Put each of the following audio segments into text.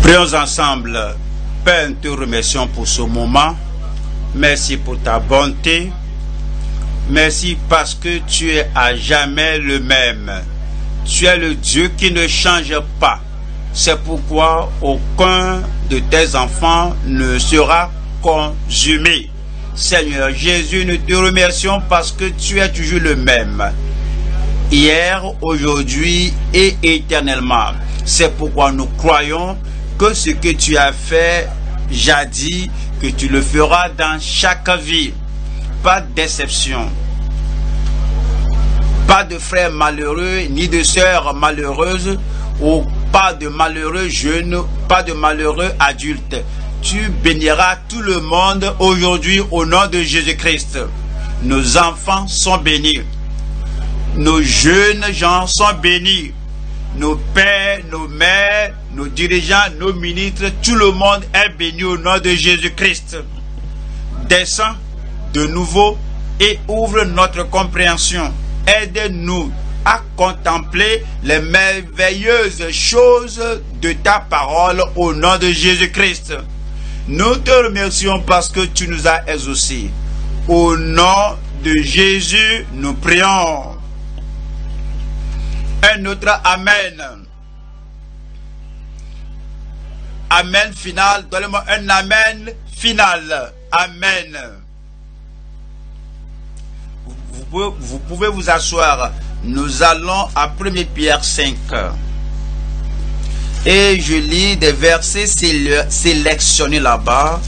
Prions ensemble. Père, nous te remercions pour ce moment. Merci pour ta bonté. Merci parce que tu es à jamais le même. Tu es le Dieu qui ne change pas. C'est pourquoi aucun de tes enfants ne sera consumé. Seigneur Jésus, nous te remercions parce que tu es toujours le même. Hier, aujourd'hui et éternellement. C'est pourquoi nous croyons que ce que tu as fait jadis, que tu le feras dans chaque vie. Pas de déception. Pas de frères malheureux, ni de sœurs malheureuses, ou pas de malheureux jeunes, pas de malheureux adultes. Tu béniras tout le monde aujourd'hui au nom de Jésus-Christ. Nos enfants sont bénis. Nos jeunes gens sont bénis. Nos pères, nos mères, nos dirigeants, nos ministres, tout le monde est béni au nom de Jésus-Christ. Descends de nouveau et ouvre notre compréhension. Aide-nous à contempler les merveilleuses choses de ta parole au nom de Jésus-Christ. Nous te remercions parce que tu nous as exaucés. Au nom de Jésus, nous prions. Un autre Amen. Amen final. Donnez-moi un Amen final. Amen. Vous pouvez vous asseoir. Nous allons à 1 Pierre 5. Et je lis des versets sélectionnés là-bas.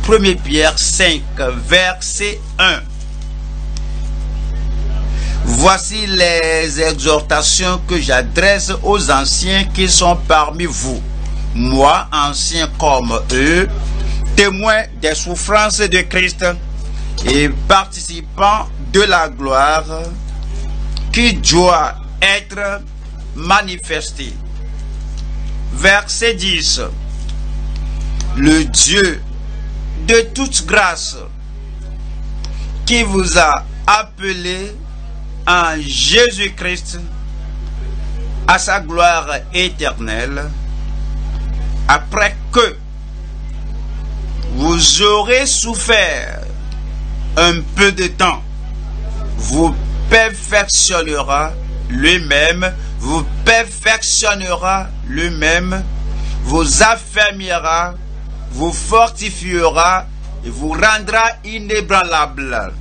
1 Pierre 5, verset 1. Voici les exhortations que j'adresse aux anciens qui sont parmi vous. Moi, ancien comme eux, témoin des souffrances de Christ et participant de la gloire qui doit être manifestée. Verset 10. Le Dieu de toute grâce qui vous a appelé en Jésus-Christ à sa gloire éternelle, après que vous aurez souffert un peu de temps, vous perfectionnera lui-même, vous affermira, vous fortifiera et vous rendra inébranlable.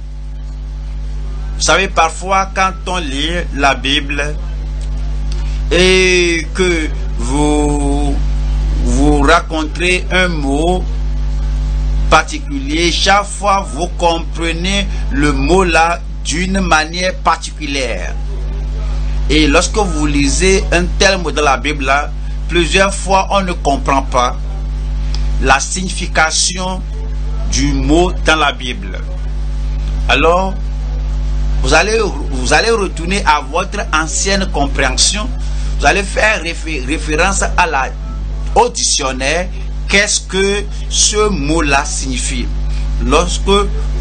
Vous savez, parfois, quand on lit la Bible et que vous rencontrez un mot particulier, chaque fois vous comprenez le mot là d'une manière particulière. Et lorsque vous lisez un tel mot dans la Bible là, plusieurs fois on ne comprend pas la signification du mot dans la Bible. Alors, vous allez retourner à votre ancienne compréhension. Vous allez faire référence au dictionnaire. Qu'est-ce que ce mot-là signifie? Lorsque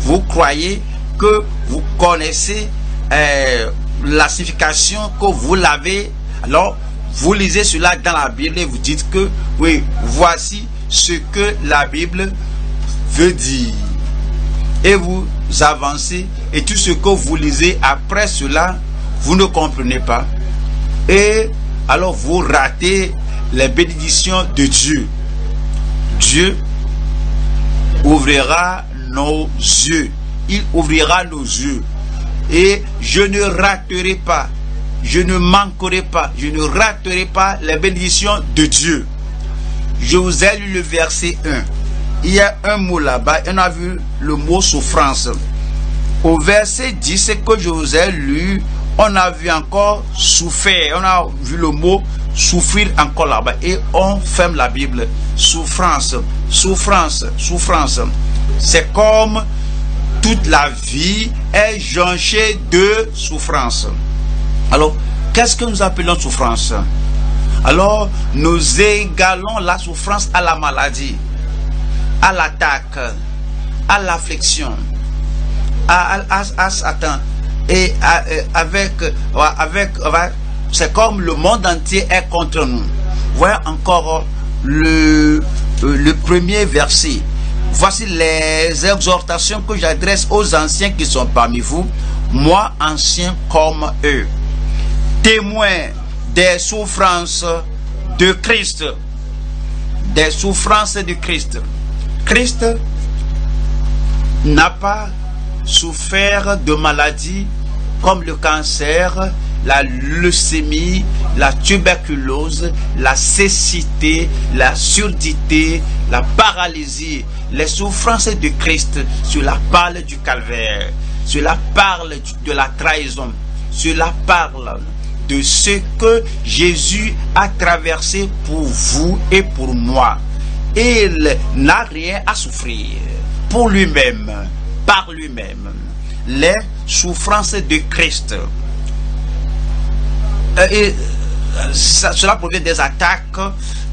vous croyez que vous connaissez la signification, que vous l'avez, alors vous lisez cela dans la Bible et vous dites que oui, voici ce que la Bible veut dire. Et vous avancez, et tout ce que vous lisez après cela, vous ne comprenez pas. Et alors vous ratez les bénédictions de Dieu. Dieu ouvrira nos yeux. Il ouvrira nos yeux. Et je ne raterai pas, je ne manquerai pas, je ne raterai pas les bénédictions de Dieu. Je vous ai lu le verset 1. Il y a un mot là-bas, on a vu le mot souffrance. Au verset 10 que je vous ai lu, on a vu encore souffrir. On a vu le mot souffrir encore là-bas. Et on ferme la Bible. Souffrance, souffrance, souffrance. C'est comme toute la vie est jonchée de souffrance. Alors, qu'est-ce que nous appelons souffrance? Alors, nous égalons la souffrance à la maladie, à l'attaque, à l'affliction, à Satan. Et c'est comme le monde entier est contre nous. Voyez encore le premier verset. Voici les exhortations que j'adresse aux anciens qui sont parmi vous, moi ancien comme eux, témoins des souffrances de Christ. Des souffrances de Christ. Christ n'a pas souffert de maladies comme le cancer, la leucémie, la tuberculose, la cécité, la surdité, la paralysie. Les souffrances de Christ, cela parle du calvaire, cela parle de la trahison, cela parle de ce que Jésus a traversé pour vous et pour moi. Il n'a rien à souffrir pour lui-même, par lui-même. Les souffrances de Christ. Cela provient des attaques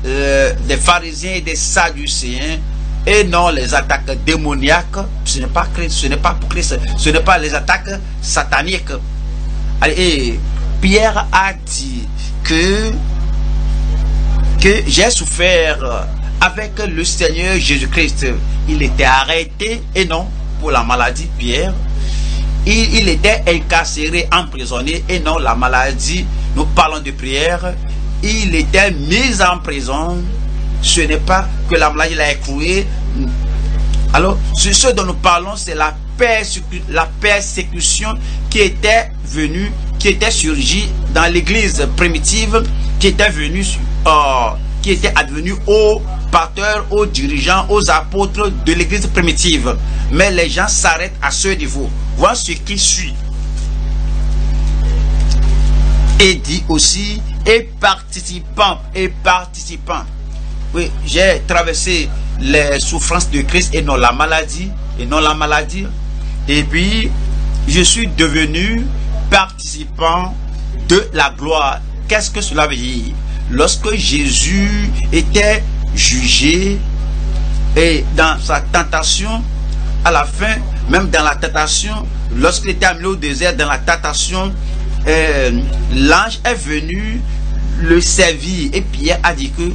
des pharisiens et des sadducéens, et non les attaques démoniaques. Ce n'est pas Christ, ce n'est pas pour Christ, ce n'est pas les attaques sataniques. Et Pierre a dit que j'ai souffert avec le Seigneur Jésus-Christ. Il était arrêté, et non pour la maladie, Pierre. Il était incarcéré, emprisonné, et non la maladie. Nous parlons de prière. Il était mis en prison. Ce n'est pas que la maladie l'a écroué. Alors, ce dont nous parlons, c'est la persécution qui était venue, qui était surgie dans l'église primitive, qui était advenue aux pasteurs, aux dirigeants, aux apôtres de l'église primitive. Mais les gens s'arrêtent à ce niveau. Voilà ce qui suit. Et dit aussi, et participant. Oui, j'ai traversé les souffrances de Christ et non la maladie. Et puis, je suis devenu participant de la gloire. Qu'est-ce que cela veut dire? Lorsque Jésus était jugé et dans sa tentation, à la fin, même dans la tentation, lorsqu'il était amené au désert, dans la tentation, l'ange est venu le servir. Et Pierre a dit que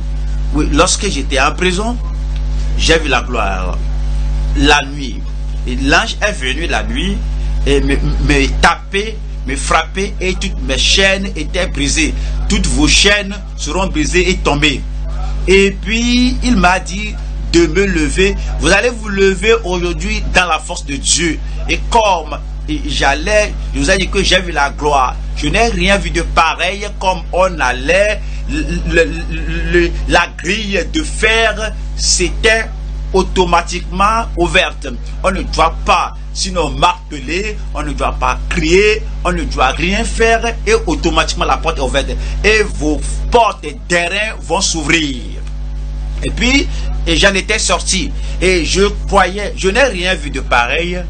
oui, lorsque j'étais en prison, j'ai vu la gloire la nuit. Et l'ange est venu la nuit et me taper, me frapper, et toutes mes chaînes étaient brisées. Toutes vos chaînes seront brisées et tombées. Et puis il m'a dit de me lever. Vous allez vous lever aujourd'hui dans la force de Dieu. Et comme je vous ai dit que j'ai vu la gloire. Je n'ai rien vu de pareil, comme on allait, la grille de fer s'était automatiquement ouverte. On ne doit pas sinon marteler, on ne doit pas crier, on ne doit rien faire, et automatiquement la porte est ouverte et vos portes d'airain vont s'ouvrir. Et puis j'en étais sorti et je n'ai rien vu de pareil.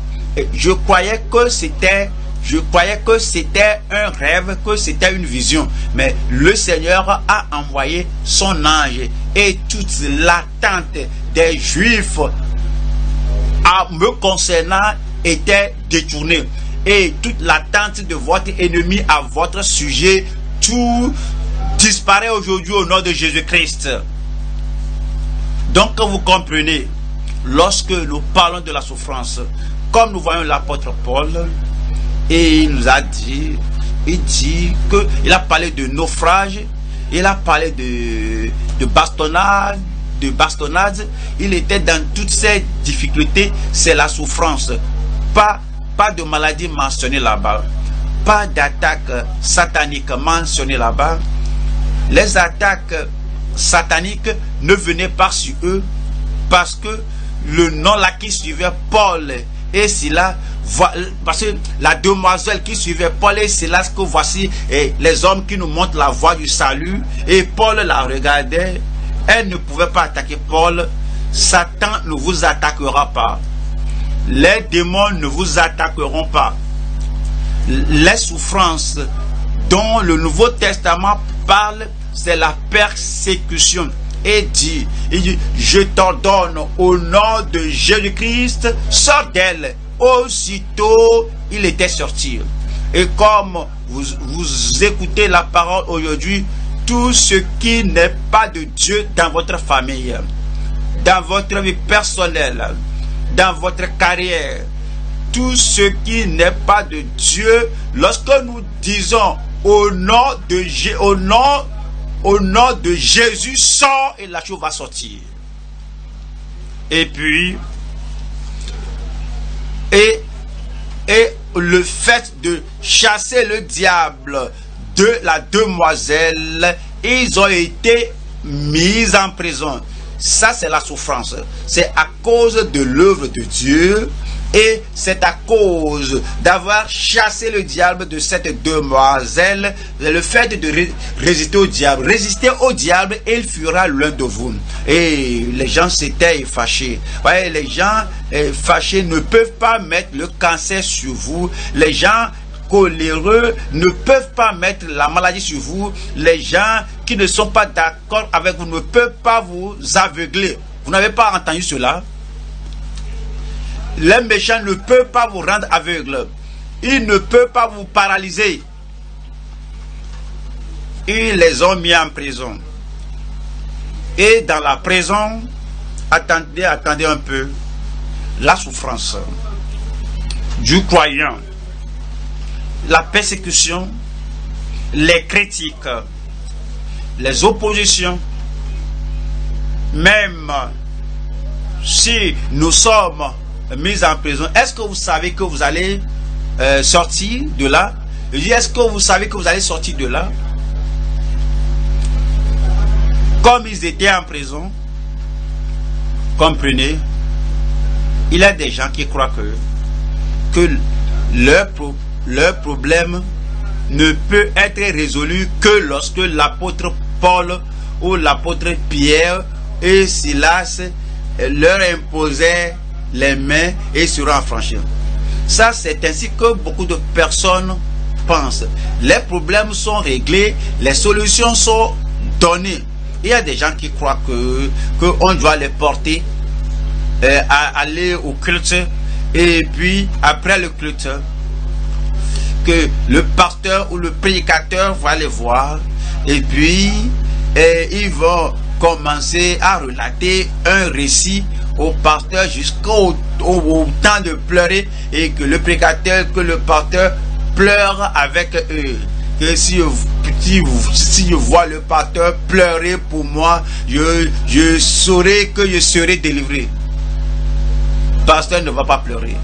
Je croyais que c'était un rêve, que c'était une vision. Mais le Seigneur a envoyé son ange et toute l'attente des Juifs à me concernant était détournée. Et toute l'attente de votre ennemi à votre sujet, tout disparaît aujourd'hui au nom de Jésus-Christ. Donc vous comprenez, lorsque nous parlons de la souffrance, comme nous voyons l'apôtre Paul, et il nous a dit, il a parlé de naufrage, il a parlé de bastonnade, il était dans toutes ces difficultés, c'est la souffrance. Pas de maladie mentionnée là-bas, pas d'attaque satanique mentionnée là-bas. Les attaques sataniques ne venaient pas sur eux, parce que le nom là qui suivait Paul et Silas, parce que la demoiselle qui suivait Paul et Silas, que voici les hommes qui nous montrent la voie du salut, et Paul la regardait, elle ne pouvait pas attaquer Paul. Satan ne vous attaquera pas, les démons ne vous attaqueront pas. Les souffrances dont le Nouveau Testament parle, c'est la persécution. Et dit, je t'ordonne au nom de Jésus-Christ, sors d'elle. Aussitôt, il était sorti. Et comme vous écoutez la parole aujourd'hui, tout ce qui n'est pas de Dieu dans votre famille, dans votre vie personnelle, dans votre carrière, tout ce qui n'est pas de Dieu, lorsque nous disons au nom de Jésus, sors, et la chose va sortir. Et puis, et le fait de chasser le diable de la demoiselle, ils ont été mis en prison. Ça, c'est la souffrance. C'est à cause de l'œuvre de Dieu. Et c'est à cause d'avoir chassé le diable de cette demoiselle, le fait de résister au diable. Résister au diable et il fuira l'un de vous. Et les gens s'étaient fâchés. Ouais, les gens fâchés ne peuvent pas mettre le cancer sur vous. Les gens coléreux ne peuvent pas mettre la maladie sur vous. Les gens qui ne sont pas d'accord avec vous ne peuvent pas vous aveugler. Vous n'avez pas entendu cela? Les méchants ne peuvent pas vous rendre aveugle. Ils ne peuvent pas vous paralyser. Ils les ont mis en prison. Et dans la prison, attendez un peu, la souffrance du croyant, la persécution, les critiques, les oppositions, même si nous sommes mis en prison, est-ce que vous savez que vous allez sortir de là? Je dis, est-ce que vous savez que vous allez sortir de là? Comme ils étaient en prison, comprenez, il y a des gens qui croient que leur problème ne peut être résolu que lorsque l'apôtre Paul ou l'apôtre Pierre et Silas leur imposaient les mains et seront affranchis. Ça, c'est ainsi que beaucoup de personnes pensent. Les problèmes sont réglés, les solutions sont données. Il y a des gens qui croient qu'on doit les porter à aller au culte, et puis après le culte, que le pasteur ou le prédicateur va les voir, et puis ils vont commencer à relater un récit au pasteur jusqu'au temps de pleurer, et que le prédicateur, que le pasteur pleure avec eux. Que si je vois le pasteur pleurer pour moi, je saurai que je serai délivré. Pasteur ne va pas pleurer.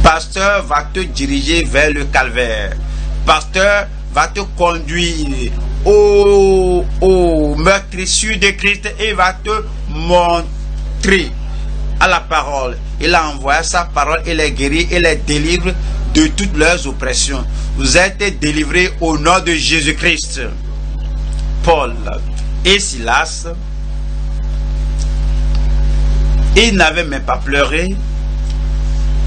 Pasteur va te diriger vers le calvaire. Pasteur va te conduire au meurtrissure de Christ et va te montrer à la parole. Il a envoyé sa parole et les guérit et les délivre de toutes leurs oppressions. Vous êtes délivrés au nom de Jésus-Christ. Paul et Silas, ils n'avaient même pas pleuré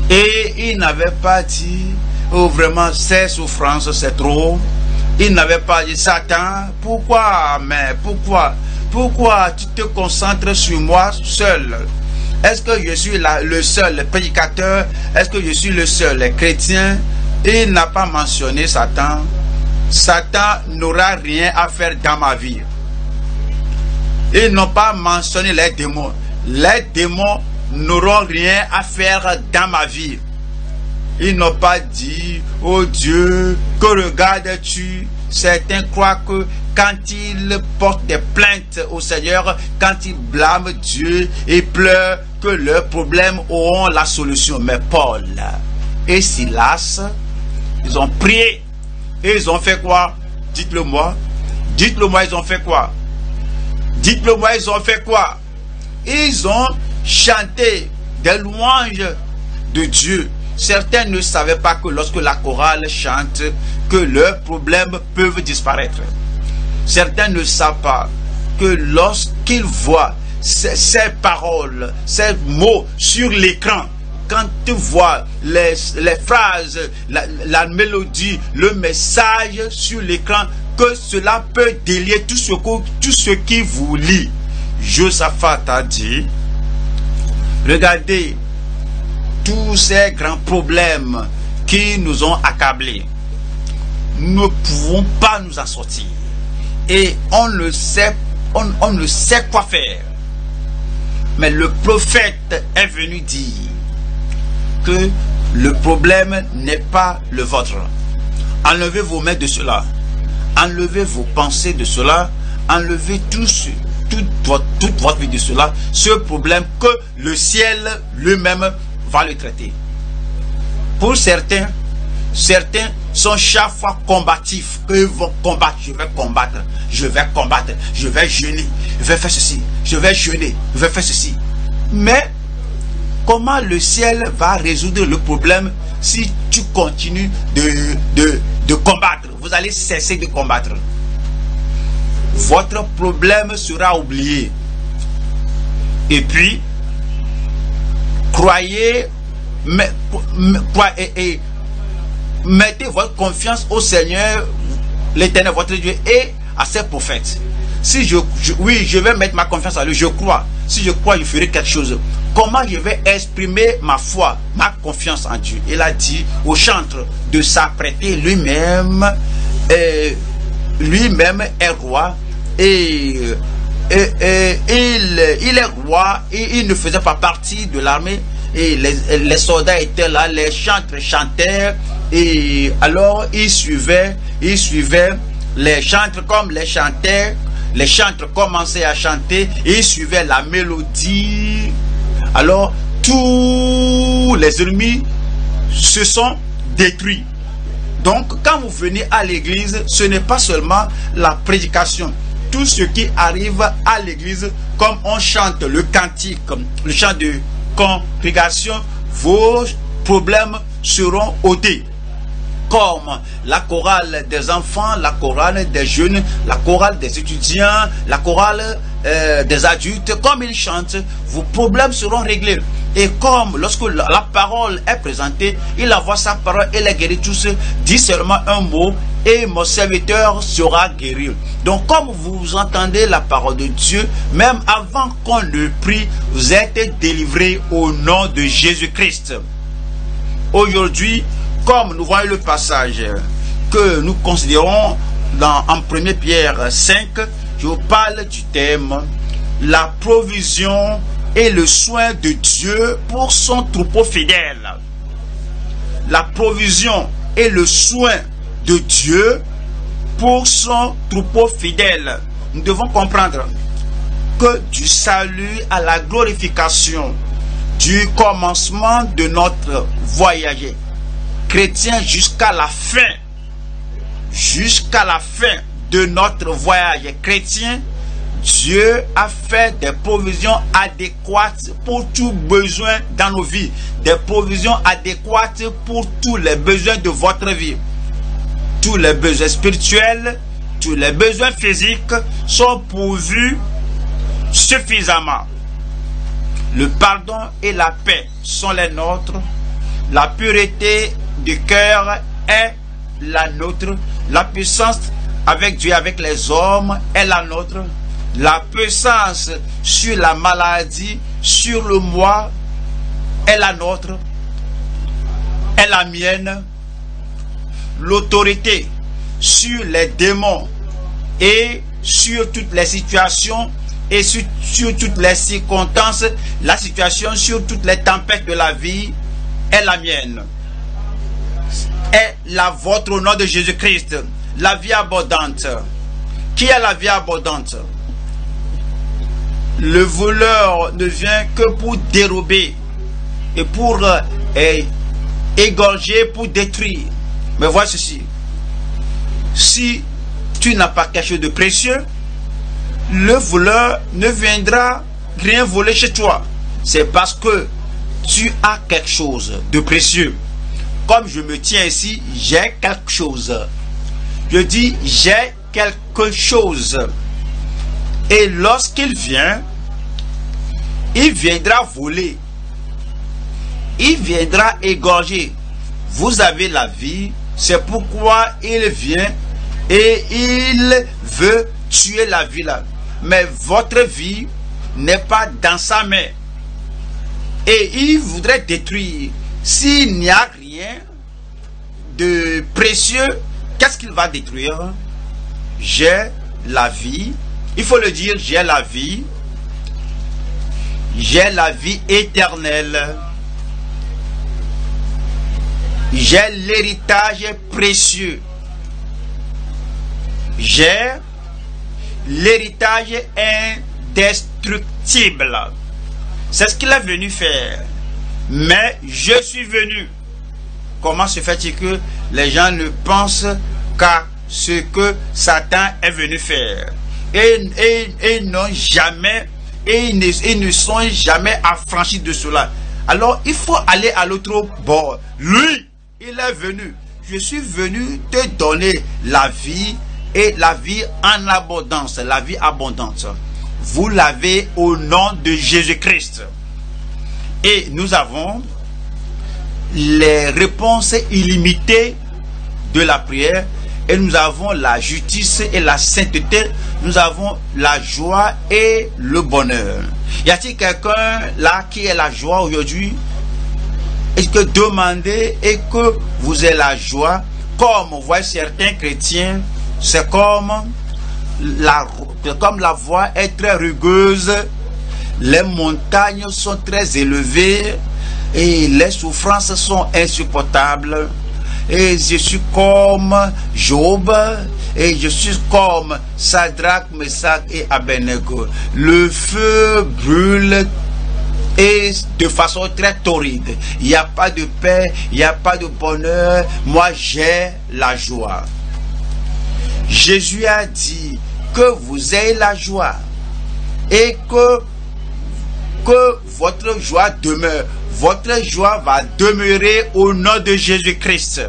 et ils n'avaient pas dit, oh vraiment ces souffrances c'est trop. Ils n'avaient pas dit, Satan, pourquoi tu te concentres sur moi seul? Est-ce que je suis le seul prédicateur? Est-ce que je suis le seul chrétien? Il n'a pas mentionné Satan. Satan n'aura rien à faire dans ma vie. Ils n'ont pas mentionné les démons. Les démons n'auront rien à faire dans ma vie. Ils n'ont pas dit, oh Dieu, que regardes-tu? Certains croient que quand ils portent des plaintes au Seigneur, quand ils blâment Dieu et pleurent, que leurs problèmes auront la solution. Mais Paul et Silas, ils ont prié et ils ont fait quoi? Dites-le moi. Dites-le moi, ils ont fait quoi? Dites-le moi, ils ont fait quoi? Ils ont chanté des louanges de Dieu. Certains ne savaient pas que lorsque la chorale chante, que leurs problèmes peuvent disparaître. Certains ne savent pas que lorsqu'ils voient ces paroles, ces mots sur l'écran, quand tu vois les phrases, la mélodie, le message sur l'écran, que cela peut délier tout ce qui vous lie. Josaphat a dit, regardez tous ces grands problèmes qui nous ont accablés. nous ne pouvons pas nous en sortir. Et on ne sait quoi faire. Mais le prophète est venu dire que le problème n'est pas le vôtre. Enlevez vos mains de cela. Enlevez vos pensées de cela. Enlevez toute votre vie de cela. Ce problème que le ciel lui-même va le traiter. Pour certains sont chaque fois combatifs. Ils vont combattre. Je vais combattre. Je vais combattre. Je vais jeûner. Je vais faire ceci. Je vais jeûner. Je vais faire ceci. Mais comment le ciel va résoudre le problème si tu continues de combattre? Vous allez cesser de combattre. Votre problème sera oublié. Et puis, croyez, mettez votre confiance au Seigneur, l'Éternel, votre Dieu, et à ses prophètes. Si je vais mettre ma confiance à lui, je crois. Si je crois, je ferai quelque chose. Comment je vais exprimer ma foi, ma confiance en Dieu? Il a dit au chantre de s'apprêter lui-même. Lui-même est roi et il est roi et il ne faisait pas partie de l'armée. Et les soldats étaient là, les chantres chantaient, et alors ils suivaient les chantres comme les chantaient. Les chantres commençaient à chanter et ils suivaient la mélodie. Alors tous les ennemis se sont détruits. Donc quand vous venez à l'église, ce n'est pas seulement la prédication. Tout ce qui arrive à l'église, comme on chante le cantique, le chant de congrégation, vos problèmes seront ôtés. Comme la chorale des enfants, la chorale des jeunes, la chorale des étudiants, la chorale des adultes, comme ils chantent, vos problèmes seront réglés. Et comme lorsque la parole est présentée, il envoie sa parole et les guérit tous, dit seulement un mot et mon serviteur sera guéri. Donc comme vous entendez la parole de Dieu, même avant qu'on le prie, vous êtes délivrés au nom de Jésus-Christ. Aujourd'hui, comme nous voyons le passage que nous considérons en 1 Pierre 5, je vous parle du thème la provision et le soin de Dieu pour son troupeau fidèle. La provision et le soin de Dieu pour son troupeau fidèle. Nous devons comprendre que du salut à la glorification, du commencement de notre voyage chrétien jusqu'à la fin de notre voyage chrétien, Dieu a fait des provisions adéquates pour tout besoin dans nos vies, des provisions adéquates pour tous les besoins de votre vie. Tous les besoins spirituels, tous les besoins physiques sont pourvus suffisamment. Le pardon et la paix sont les nôtres. La pureté du cœur est la nôtre. La puissance avec Dieu, avec les hommes est la nôtre. La puissance sur la maladie, sur le moi est la nôtre, est la mienne. L'autorité sur les démons et sur toutes les situations et sur toutes les circonstances, la situation sur toutes les tempêtes de la vie est la mienne, est la vôtre au nom de Jésus-Christ. La vie abondante. Qui est la vie abondante? Le voleur ne vient que pour dérober et pour égorger, pour détruire. Mais vois ceci. Si tu n'as pas quelque chose de précieux, le voleur ne viendra rien voler chez toi. C'est parce que tu as quelque chose de précieux. Comme je me tiens ici, j'ai quelque chose. Je dis j'ai quelque chose. Et lorsqu'il vient, il viendra voler. Il viendra égorger. Vous avez la vie, c'est pourquoi il vient et il veut tuer la vie là. Mais votre vie n'est pas dans sa main. Et il voudrait détruire. S'il n'y a rien de précieux, qu'est-ce qu'il va détruire? J'ai la vie. Il faut le dire, j'ai la vie. J'ai la vie éternelle. J'ai l'héritage précieux. J'ai l'héritage indestructible. C'est ce qu'il est venu faire. Mais je suis venu. Comment se fait-il que les gens ne pensent qu'à ce que Satan est venu faire? Et n'ont jamais, ils ne sont jamais affranchis de cela. Alors il faut aller à l'autre bord. Lui, il est venu. Je suis venu te donner la vie et la vie en abondance, la vie abondante. Vous l'avez au nom de Jésus-Christ. Et nous avons les réponses illimitées de la prière. Et nous avons la justice et la sainteté. Nous avons la joie et le bonheur. Y a-t-il quelqu'un là qui ait la joie aujourd'hui? Est-ce que demandez et que vous ayez la joie? Comme on voit certains chrétiens, c'est comme la voie est très rugueuse, les montagnes sont très élevées et les souffrances sont insupportables. Et je suis comme Job, et je suis comme Shadrach, Meshach et Abednego. Le feu brûle et de façon très torride. Il n'y a pas de paix, il n'y a pas de bonheur. Moi, j'ai la joie. Jésus a dit que vous ayez la joie et que votre joie demeure. Votre joie va demeurer au nom de Jésus-Christ.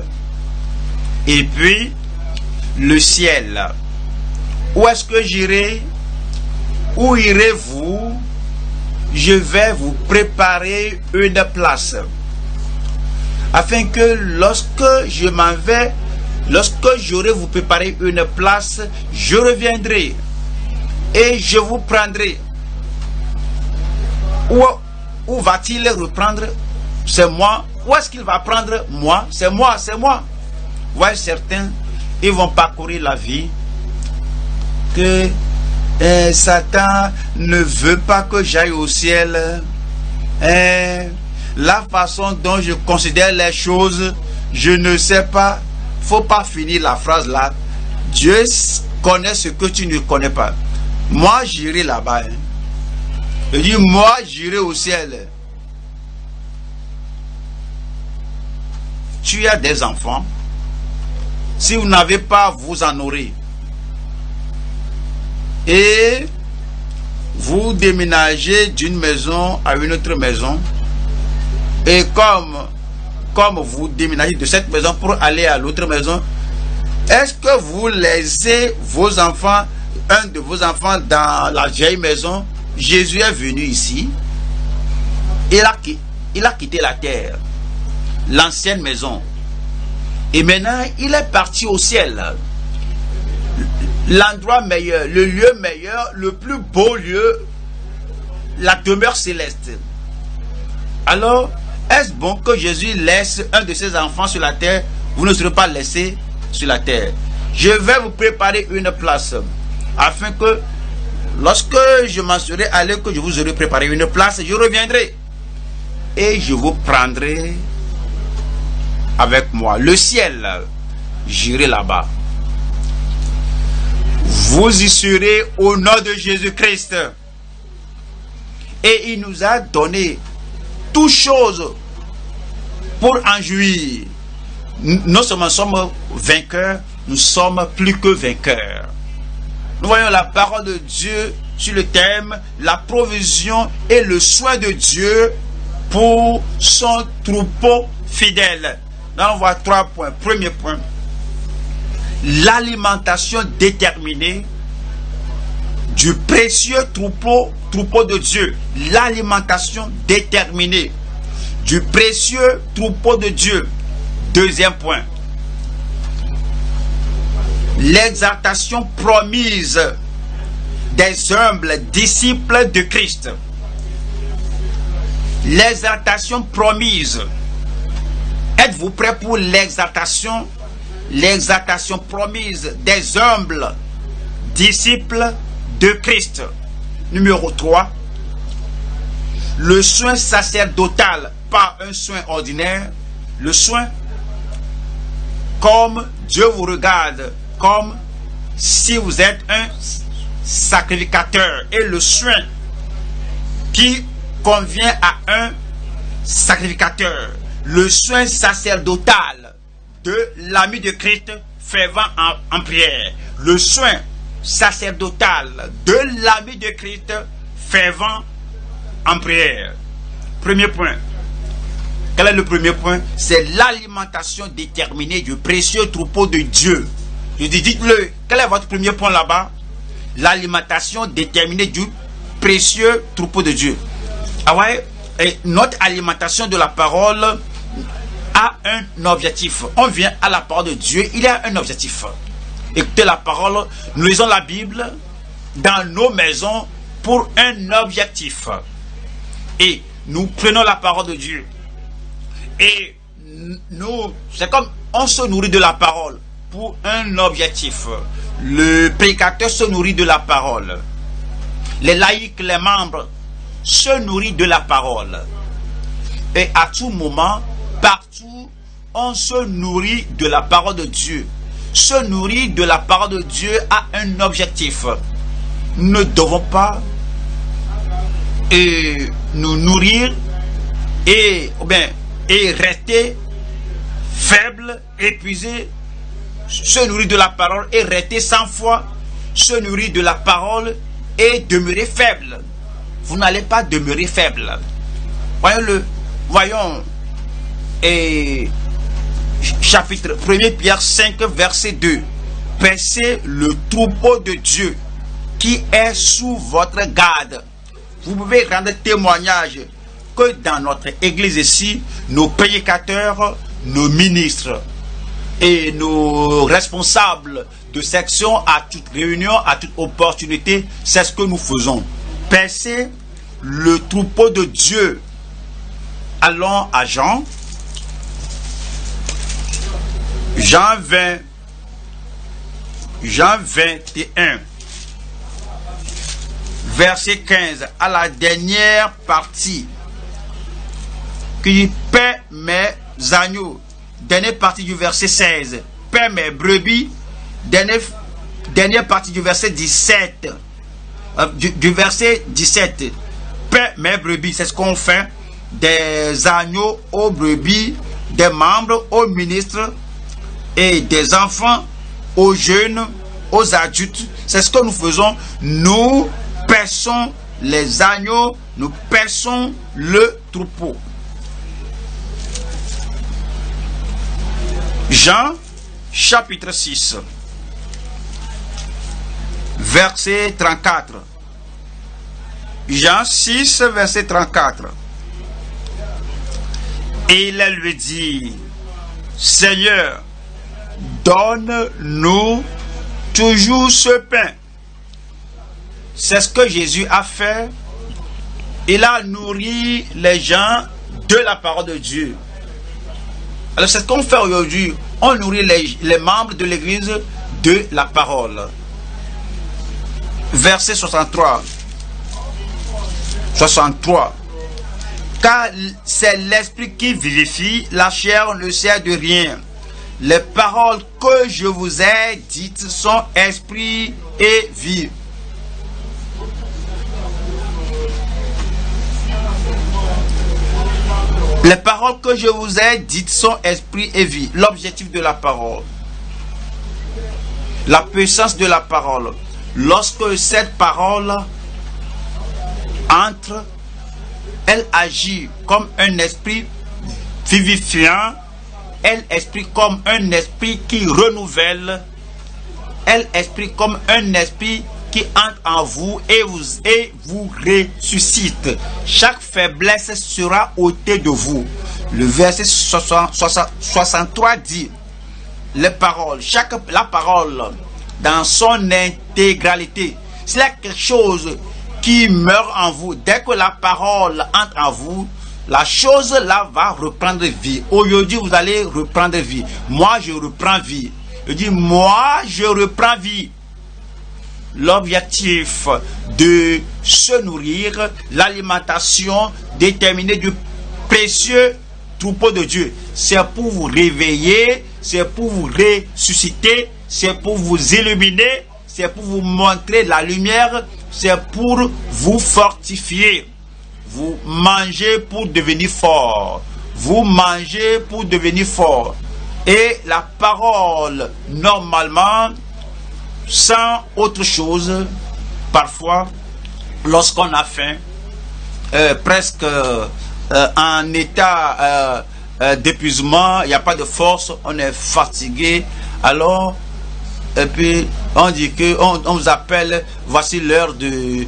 Et puis, le ciel. Où est-ce que j'irai? Où irez-vous? Je vais vous préparer une place. Afin que lorsque je m'en vais, lorsque j'aurai vous préparé une place, je reviendrai et je vous prendrai. Où va-t-il reprendre? C'est moi. Où est-ce qu'il va prendre moi? C'est moi, c'est moi. Voyez, certains, ils vont parcourir la vie que Satan ne veut pas que j'aille au ciel. La façon dont je considère les choses, je ne sais pas. Faut pas finir la phrase là. Dieu connaît ce que tu ne connais pas. Moi, j'irai là-bas. Je dis, moi, j'irai au ciel. Tu as des enfants. Si vous n'avez pas, vous en aurez. Et vous déménagez d'une maison à une autre maison. Et comme vous déménagez de cette maison pour aller à l'autre maison, est-ce que vous laissez vos enfants, un de vos enfants dans la vieille maison? Jésus est venu ici. Il a quitté la terre, l'ancienne maison. Et maintenant, il est parti au ciel. L'endroit meilleur, le lieu meilleur, le plus beau lieu, la demeure céleste. Alors, est-ce bon que Jésus laisse un de ses enfants sur la terre? Vous ne serez pas laissés sur la terre. Je vais vous préparer une place, afin que lorsque je m'en serai allé, que je vous aurai préparé une place, je reviendrai et je vous prendrai avec moi. Le ciel, j'irai là-bas. Vous y serez au nom de Jésus-Christ. Et il nous a donné toutes choses pour en jouir. Non seulement sommes vainqueurs, nous sommes plus que vainqueurs. Nous voyons la parole de Dieu sur le thème la provision et le soin de Dieu pour son troupeau fidèle. Là, on voit 3 points. Premier point, l'alimentation déterminée du précieux troupeau de Dieu. L'alimentation déterminée du précieux troupeau de Dieu. Deuxième point, l'exaltation promise des humbles disciples de Christ. L'exaltation promise. Êtes-vous prêt pour l'exaltation l'exaltation promise des humbles disciples de Christ. Numéro 3, le soin sacerdotal, pas un soin ordinaire, le soin comme Dieu vous regarde, comme si vous êtes un sacrificateur, et le soin qui convient à un sacrificateur, le soin sacerdotal de l'ami de Christ fervent en prière, le soin sacerdotal de l'ami de Christ fervent en prière. Premier point. Quel est le premier point? C'est l'alimentation déterminée du précieux troupeau de Dieu. Je dis, dites-le, quel est votre premier point là-bas? L'alimentation déterminée du précieux troupeau de Dieu. Ah ouais, et notre alimentation de la parole a un objectif. On vient à la parole de Dieu, il y a un objectif. Écoutez la parole, nous lisons la Bible dans nos maisons pour un objectif. Et nous prenons la parole de Dieu. Et nous, c'est comme on se nourrit de la parole pour un objectif. Le prédicateur se nourrit de la parole. Les laïcs, les membres se nourrissent de la parole. Et à tout moment, partout, on se nourrit de la parole de Dieu. Se nourrir de la parole de Dieu a un objectif. Nous ne devons pas nous nourrir et rester faible, épuisé, se nourrir de la parole et rester sans foi, se nourrir de la parole et demeurer faible. Vous n'allez pas demeurer faible. Voyons chapitre 1 Pierre 5 verset 2. Paissez le troupeau de Dieu qui est sous votre garde. Vous pouvez rendre témoignage que dans notre église ici, nos prédicateurs, nos ministres et nos responsables de section à toute réunion, à toute opportunité, c'est ce que nous faisons. Paissez le troupeau de Dieu. Allons à Jean 20, Jean 21, verset 15, à la dernière partie, qui paie mes agneaux. Dernière partie du verset 16, paie mes brebis. Dernière partie du verset 17, du verset 17, paie mes brebis. C'est ce qu'on fait, des agneaux aux brebis, des membres aux ministres, et des enfants aux jeunes, aux adultes. C'est ce que nous faisons. Nous paissons les agneaux, nous paissons le troupeau. Jean chapitre 6 verset 34. Jean 6 verset 34. Et il lui dit: Seigneur, donne-nous toujours ce pain. C'est ce que Jésus a fait. Il a nourri les gens de la parole de Dieu. Alors c'est ce qu'on fait aujourd'hui. On nourrit les membres de l'église de la parole. Verset 63. 63. Car c'est l'esprit qui vivifie, la chair ne sert de rien. Les paroles que je vous ai dites sont esprit et vie. Les paroles que je vous ai dites sont esprit et vie. L'objectif de la parole. La puissance de la parole. Lorsque cette parole entre, elle agit comme un esprit vivifiant. Elle esprit comme un esprit qui renouvelle. Elle esprit comme un esprit qui entre en vous et vous ressuscite. Chaque faiblesse sera ôtée de vous. Le verset 63 dit les paroles, la parole dans son intégralité. S'il y a quelque chose qui meurt en vous, dès que la parole entre en vous, la chose là va reprendre vie. Aujourd'hui, vous allez reprendre vie. Moi, je reprends vie. Je dis, moi, je reprends vie. L'objectif de se nourrir, l'alimentation déterminée du précieux troupeau de Dieu, c'est pour vous réveiller, c'est pour vous ressusciter, c'est pour vous illuminer, c'est pour vous montrer la lumière, c'est pour vous fortifier. Vous mangez pour devenir fort. Vous mangez pour devenir fort. Et la parole, normalement, sans autre chose, parfois, lorsqu'on a faim, presque en état d'épuisement, il n'y a pas de force, on est fatigué, alors, et puis on dit que on vous appelle, voici l'heure de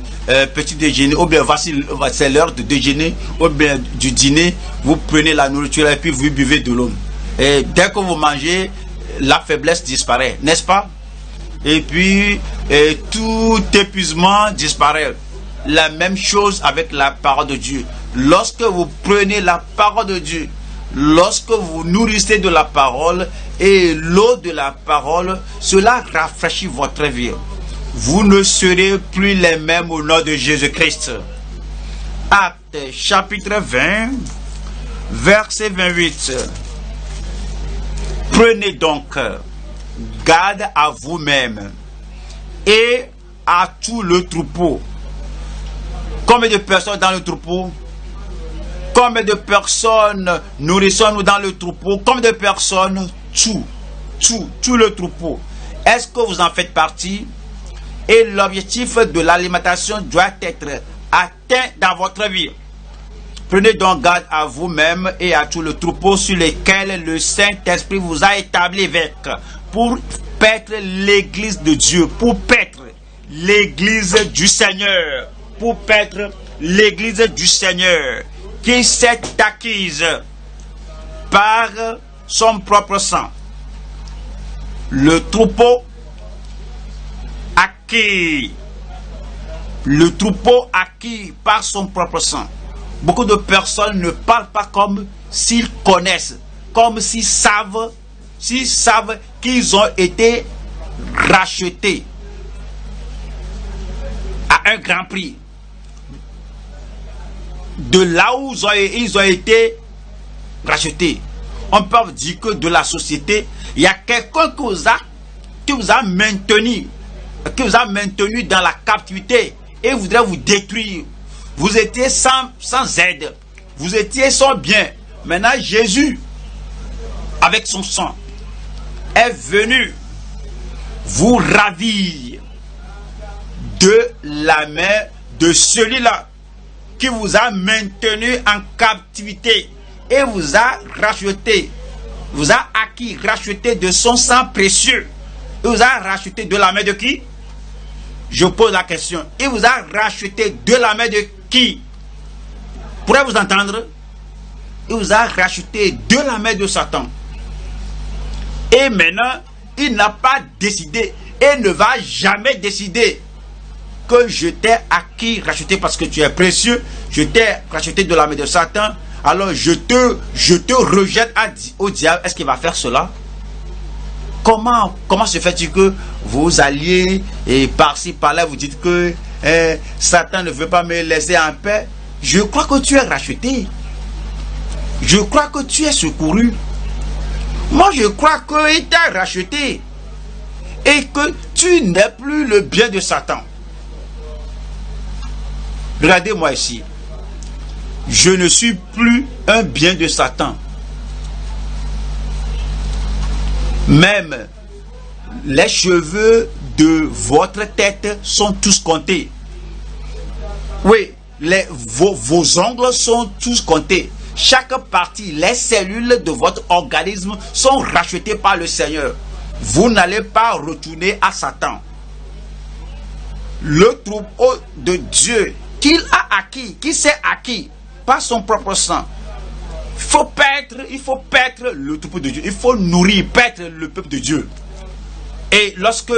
petit déjeuner, ou bien voici c'est l'heure de déjeuner, ou bien du dîner, vous prenez la nourriture et puis vous buvez de l'eau. Et dès que vous mangez, la faiblesse disparaît, n'est-ce pas? Et puis tout épuisement disparaît. La même chose avec la parole de Dieu. Lorsque vous prenez la parole de Dieu, lorsque vous nourrissez de la parole et l'eau de la parole, cela rafraîchit votre vie. Vous ne serez plus les mêmes au nom de Jésus-Christ. Actes chapitre 20, verset 28. Prenez donc garde à vous-même et à tout le troupeau. Combien de personnes dans le troupeau? Combien de personnes nourrissons-nous dans le troupeau? Combien de personnes? Tout le troupeau. Est-ce que vous en faites partie? Et l'objectif de l'alimentation doit être atteint dans votre vie. Prenez donc garde à vous-même et à tout le troupeau sur lequel le Saint-Esprit vous a établi avec, pour paître l'église de Dieu, pour paître l'église du Seigneur, pour paître l'église du Seigneur, qui s'est acquise par son propre sang. Le troupeau acquis par son propre sang. Beaucoup de personnes ne parlent pas comme s'ils connaissent, comme s'ils savent qu'ils ont été rachetés à un grand prix. De là où ils ont été rachetés. On peut dire que de la société, il y a quelqu'un qui vous a maintenu dans la captivité et voudrait vous détruire. Vous étiez sans aide. Vous étiez sans bien. Maintenant, Jésus, avec son sang, est venu vous ravir de la main de celui-là qui vous a maintenu en captivité et vous a racheté, vous a acquis, racheté de son sang précieux. Il vous a racheté de la main de qui? Je pose la question. Il vous a racheté de la main de qui? Pourrez-vous entendre? Il vous a racheté de la main de Satan. Et maintenant, il n'a pas décidé et ne va jamais décider que je t'ai acquis, racheté parce que tu es précieux, je t'ai racheté de la main de Satan, alors je te rejette au diable. Est-ce qu'il va faire cela? Comment se fait-il que vous alliez et par-ci par-là vous dites que Satan ne veut pas me laisser en paix? Je crois que tu es racheté. Je crois que tu es secouru. Moi je crois qu'il t'a racheté et que tu n'es plus le bien de Satan. Regardez-moi ici. Je ne suis plus un bien de Satan. Même les cheveux de votre tête sont tous comptés. Oui, vos ongles sont tous comptés. Chaque partie, les cellules de votre organisme sont rachetées par le Seigneur. Vous n'allez pas retourner à Satan. Le troupeau de Dieu qu'il a acquis, qui s'est acquis par son propre sang. Il faut paître le troupeau de Dieu. Il faut nourrir, paître le peuple de Dieu. Et lorsque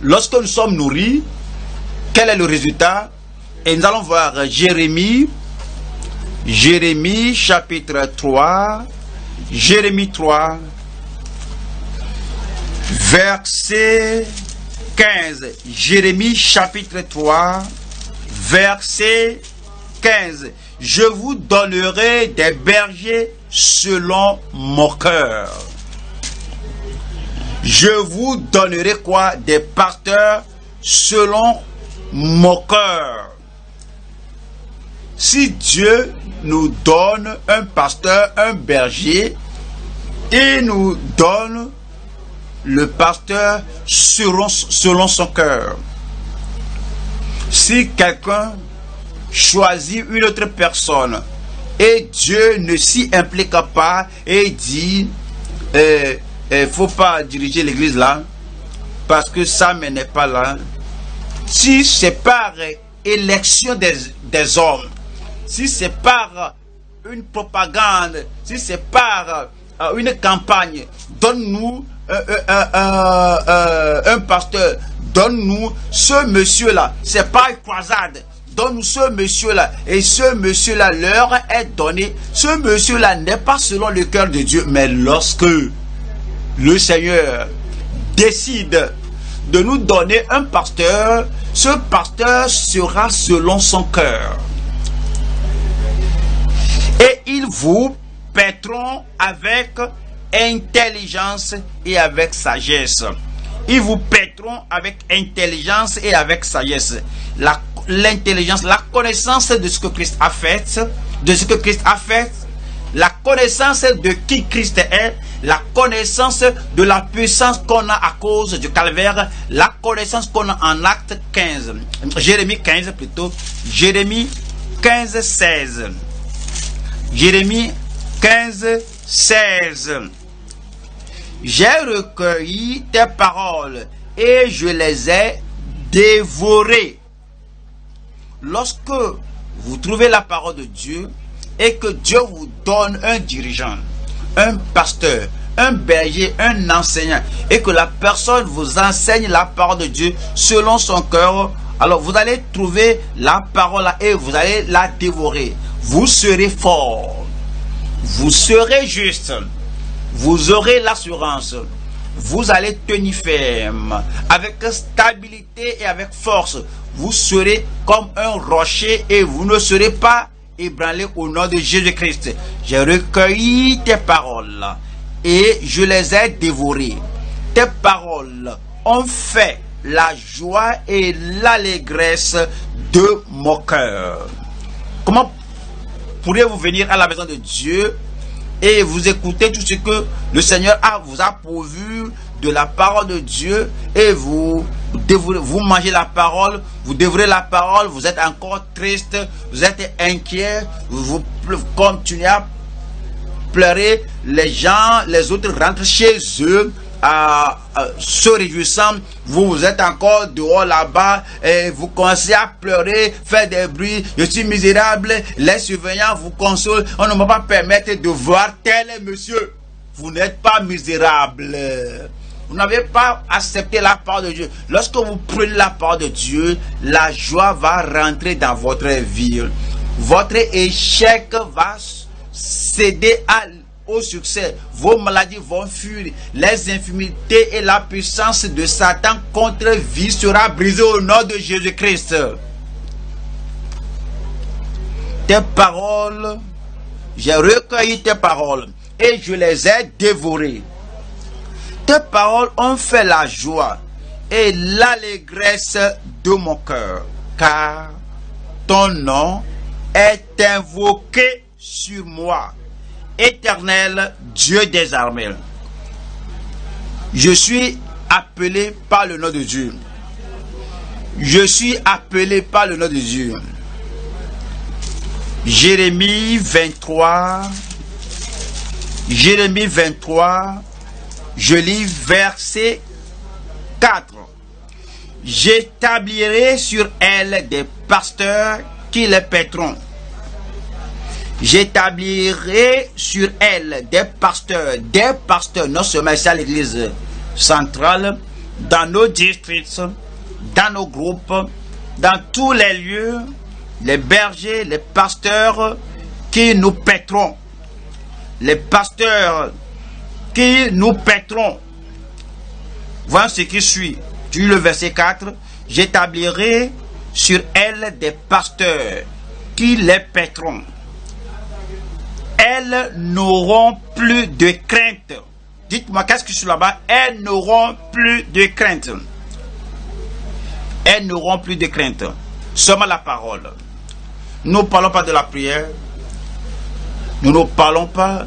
nous sommes nourris, quel est le résultat? Et nous allons voir Jérémie, Jérémie chapitre 3, Jérémie 3, verset 15. Jérémie chapitre 3, verset 15. Je vous donnerai des bergers selon mon cœur. Je vous donnerai quoi? Des pasteurs selon mon cœur. Si Dieu nous donne un pasteur, un berger, il nous donne le pasteur selon son cœur. Si quelqu'un choisit une autre personne et Dieu ne s'y implique pas et dit faut pas diriger l'église là parce que ça n'est pas là. Si c'est par élection des hommes, si c'est par une propagande, si c'est par une campagne, donne-nous un pasteur, donne-nous ce monsieur-là, c'est pas une croisade, donne-nous ce monsieur-là, et ce monsieur-là leur est donné. Ce monsieur-là n'est pas selon le cœur de Dieu, mais lorsque le Seigneur décide de nous donner un pasteur, ce pasteur sera selon son cœur. Et ils vous paîtront avec intelligence et avec sagesse. Ils vous paîtront avec intelligence et avec sagesse. L'intelligence, la connaissance de ce que Christ a fait, la connaissance de qui Christ est, la connaissance de la puissance qu'on a à cause du calvaire, la connaissance qu'on a en acte 15, Jérémie 15 plutôt, Jérémie 15, 16. Jérémie 15, 16. J'ai recueilli tes paroles et je les ai dévorées. Lorsque vous trouvez la parole de Dieu et que Dieu vous donne un dirigeant, un pasteur, un berger, un enseignant, et que la personne vous enseigne la parole de Dieu selon son cœur, alors vous allez trouver la parole là et vous allez la dévorer. Vous serez fort, vous serez juste, vous aurez l'assurance, vous allez tenir ferme, avec stabilité et avec force. Vous serez comme un rocher et vous ne serez pas ébranlé au nom de Jésus-Christ. J'ai recueilli tes paroles et je les ai dévorées. Tes paroles ont fait la joie et l'allégresse de mon cœur. Comment pourriez-vous venir à la maison de Dieu et vous écouter tout ce que le Seigneur vous a pourvu de la parole de Dieu et vous mangez la parole, vous dévorez la parole, vous êtes encore triste, vous êtes inquiet, vous continuez à pleurer, les autres rentrent chez eux se réjouissant, vous êtes encore dehors là-bas et vous commencez à pleurer, faire des bruits, je suis misérable, les surveillants vous consolent, on ne va pas permettre de voir tel monsieur. Vous n'êtes pas misérable. Vous n'avez pas accepté la parole de Dieu. Lorsque vous prenez la parole de Dieu, la joie va rentrer dans votre vie. Votre échec va céder au succès. Vos maladies vont fuir. Les infirmités et la puissance de Satan contre vie sera brisée au nom de Jésus-Christ. Tes paroles, j'ai recueilli tes paroles et je les ai dévorées. Tes paroles ont fait la joie et l'allégresse de mon cœur, car ton nom est invoqué sur moi. Éternel Dieu des armées. Je suis appelé par le nom de Dieu. Je suis appelé par le nom de Dieu. Jérémie 23. Jérémie 23. Je lis verset 4. J'établirai sur elle des pasteurs qui les paîtront. J'établirai sur elle des pasteurs, non seulement ici à l'église centrale, dans nos districts, dans nos groupes, dans tous les lieux, les bergers, les pasteurs qui nous paîtront. Les pasteurs qui nous paîtront. Voilà ce qui suit. Du le verset 4. J'établirai sur elles des pasteurs qui les paîtront. Elles n'auront plus de crainte. Dites-moi, qu'est-ce que c'est là-bas? Elles n'auront plus de crainte. Elles n'auront plus de crainte. Seulement la parole. Nous ne parlons pas de la prière. Nous ne parlons pas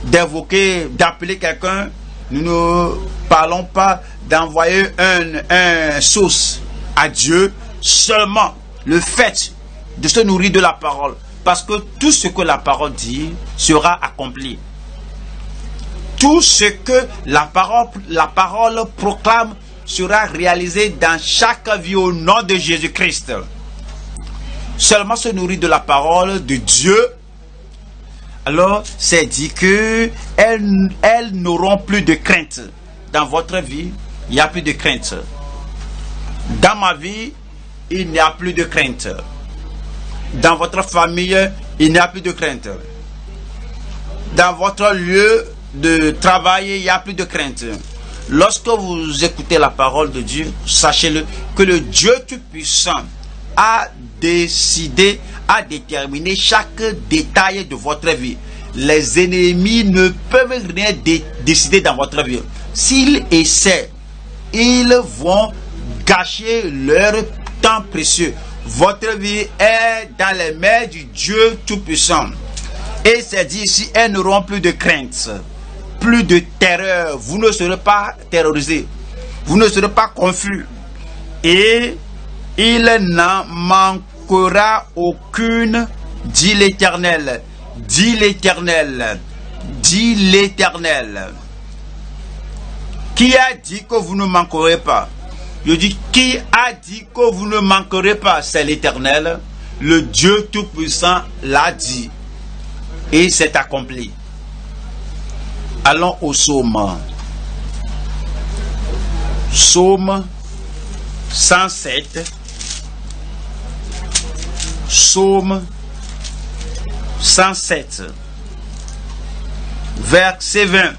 d'invoquer, d'appeler quelqu'un. Nous ne parlons pas d'envoyer un sauce à Dieu. Seulement le fait de se nourrir de la parole. Parce que tout ce que la parole dit sera accompli. Tout ce que la parole proclame sera réalisé dans chaque vie au nom de Jésus-Christ. Seulement se nourrir de la parole de Dieu. Alors, c'est dit que elles n'auront plus de crainte. Dans votre vie, il n'y a plus de crainte. Dans ma vie, il n'y a plus de crainte. Dans votre famille, il n'y a plus de crainte. Dans votre lieu de travail, il n'y a plus de crainte. Lorsque vous écoutez la parole de Dieu, sachez-le que le Dieu Tout-Puissant a décidé, a déterminé chaque détail de votre vie. Les ennemis ne peuvent rien décider dans votre vie. S'ils essaient, ils vont gâcher leur temps précieux. Votre vie est dans les mains du Dieu Tout-Puissant. Et c'est dit ici, elles n'auront plus de crainte, plus de terreur. Vous ne serez pas terrorisés. Vous ne serez pas confus. Et il n'en manquera aucune, dit l'Éternel. Dit l'Éternel. Dit l'Éternel. Qui a dit que vous ne manquerez pas? Je dis, qui a dit que vous ne manquerez pas? C'est l'Éternel. Le Dieu Tout-Puissant l'a dit. Et c'est accompli. Allons au psaume. Psaume 107. Psaume 107. Verset 20.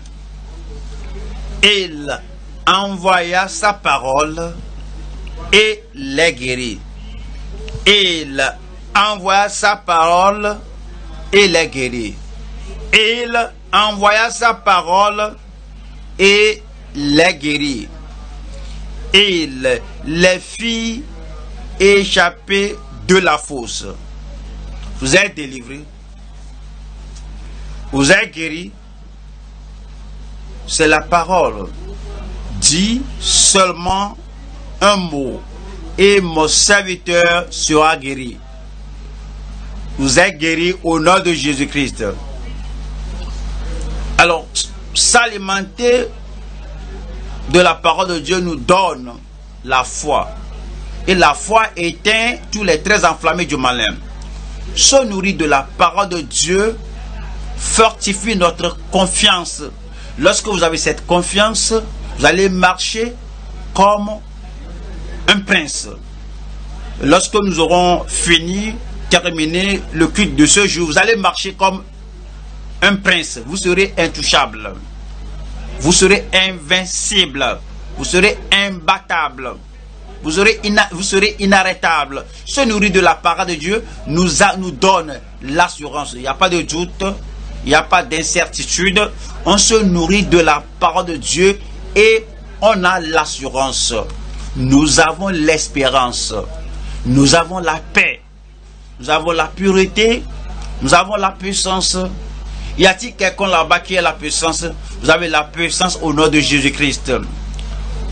Il envoya sa parole et les guérit. Il envoya sa parole et les guérit. Il envoya sa parole et les guérit. Il les fit échapper de la fosse. Vous êtes délivrés. Vous êtes guéris. C'est la parole. Dis seulement un mot et mon serviteur sera guéri. Vous êtes guéris au nom de Jésus-Christ. Alors, s'alimenter de la parole de Dieu nous donne la foi. Et la foi éteint tous les traits enflammés du malin. Se nourrir de la parole de Dieu fortifie notre confiance. Lorsque vous avez cette confiance, vous allez marcher comme un prince. Lorsque nous aurons terminé le culte de ce jour, vous allez marcher comme un prince. Vous serez intouchable. Vous serez invincible. Vous serez imbattable. Vous serez inarrêtable. Se nourrir de la parole de Dieu nous donne l'assurance. Il n'y a pas de doute. Il n'y a pas d'incertitude. On se nourrit de la parole de Dieu et on a l'assurance. Nous avons l'espérance. Nous avons la paix. Nous avons la pureté. Nous avons la puissance. Y a-t-il quelqu'un là-bas qui a la puissance? Vous avez la puissance au nom de Jésus-Christ.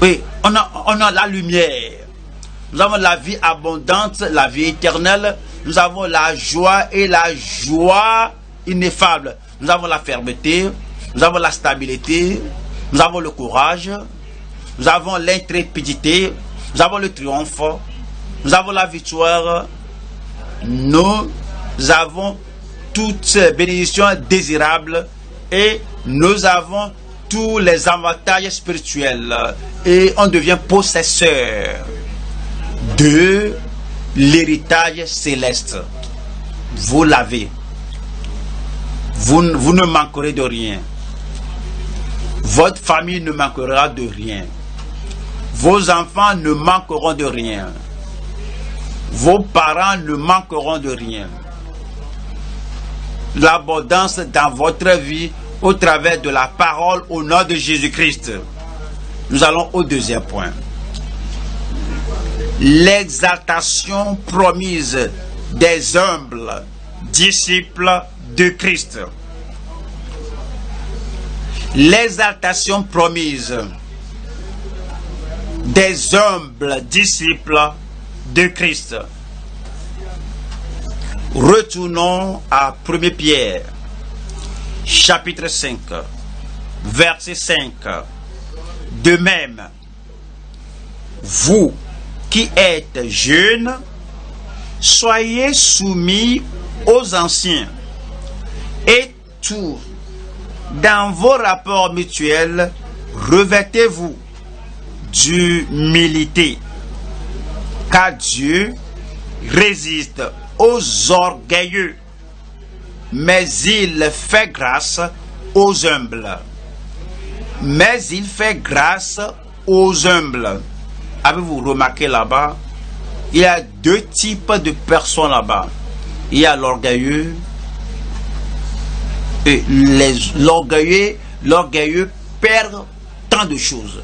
Oui, on a la lumière. Nous avons la vie abondante, la vie éternelle. Nous avons la joie et la joie ineffable. Nous avons la fermeté. Nous avons la stabilité. Nous avons le courage. Nous avons l'intrépidité. Nous avons le triomphe. Nous avons la victoire. Nous avons toutes ces bénédictions désirables et nous avons tous les avantages spirituels et on devient possesseur de l'héritage céleste. Vous l'avez. vous ne manquerez de rien. Votre famille ne manquera de rien. Vos enfants ne manqueront de rien. Vos parents ne manqueront de rien. L'abondance dans votre vie au travers de la parole au nom de Jésus-Christ. Nous allons au deuxième point. L'exaltation promise des humbles disciples de Christ. L'exaltation promise des humbles disciples de Christ. Retournons à 1 Pierre, chapitre 5, verset 5. De même, vous qui êtes jeunes, soyez soumis aux anciens, et tout, dans vos rapports mutuels, revêtez-vous d'humilité, car Dieu résiste aux orgueilleux, mais il fait grâce aux humbles. Mais il fait grâce aux humbles. Avez-vous remarqué là-bas? Il y a deux types de personnes là-bas. Il y a l'orgueilleux. Et l'orgueilleux perd tant de choses.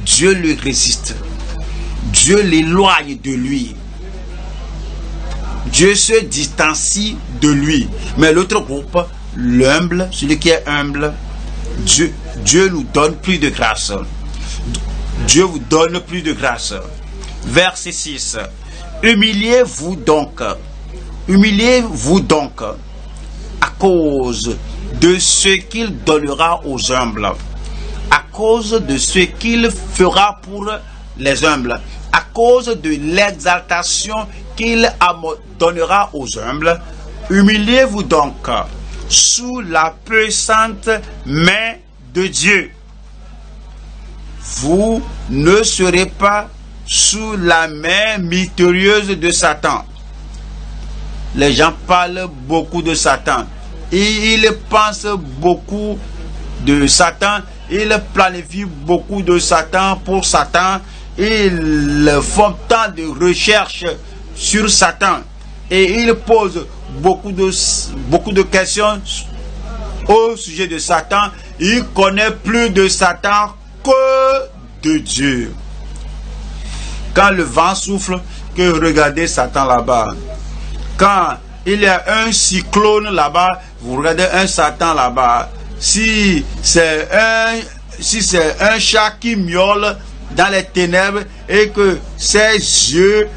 Dieu le résiste. Dieu l'éloigne de lui. Dieu se distancie de lui. Mais l'autre groupe, l'humble, celui qui est humble, Dieu nous donne plus de grâce. Dieu vous donne plus de grâce. Verset 6. Humiliez-vous donc à cause de ce qu'il donnera aux humbles, à cause de ce qu'il fera pour les humbles, à cause de l'exaltation qu'il donnera aux humbles. Humiliez-vous donc sous la puissante main de Dieu. Vous ne serez pas sous la main mystérieuse de Satan. Les gens parlent beaucoup de Satan. Et ils pensent beaucoup de Satan. Ils planifient beaucoup de Satan pour Satan. Ils font tant de recherches sur Satan. Et ils posent beaucoup de questions au sujet de Satan. Ils connaissent plus de Satan que de Dieu. Quand le vent souffle, que regardez Satan là-bas. Quand il y a un cyclone là-bas, vous regardez un Satan là-bas. Si c'est un chat qui miaule dans les ténèbres et que ses yeux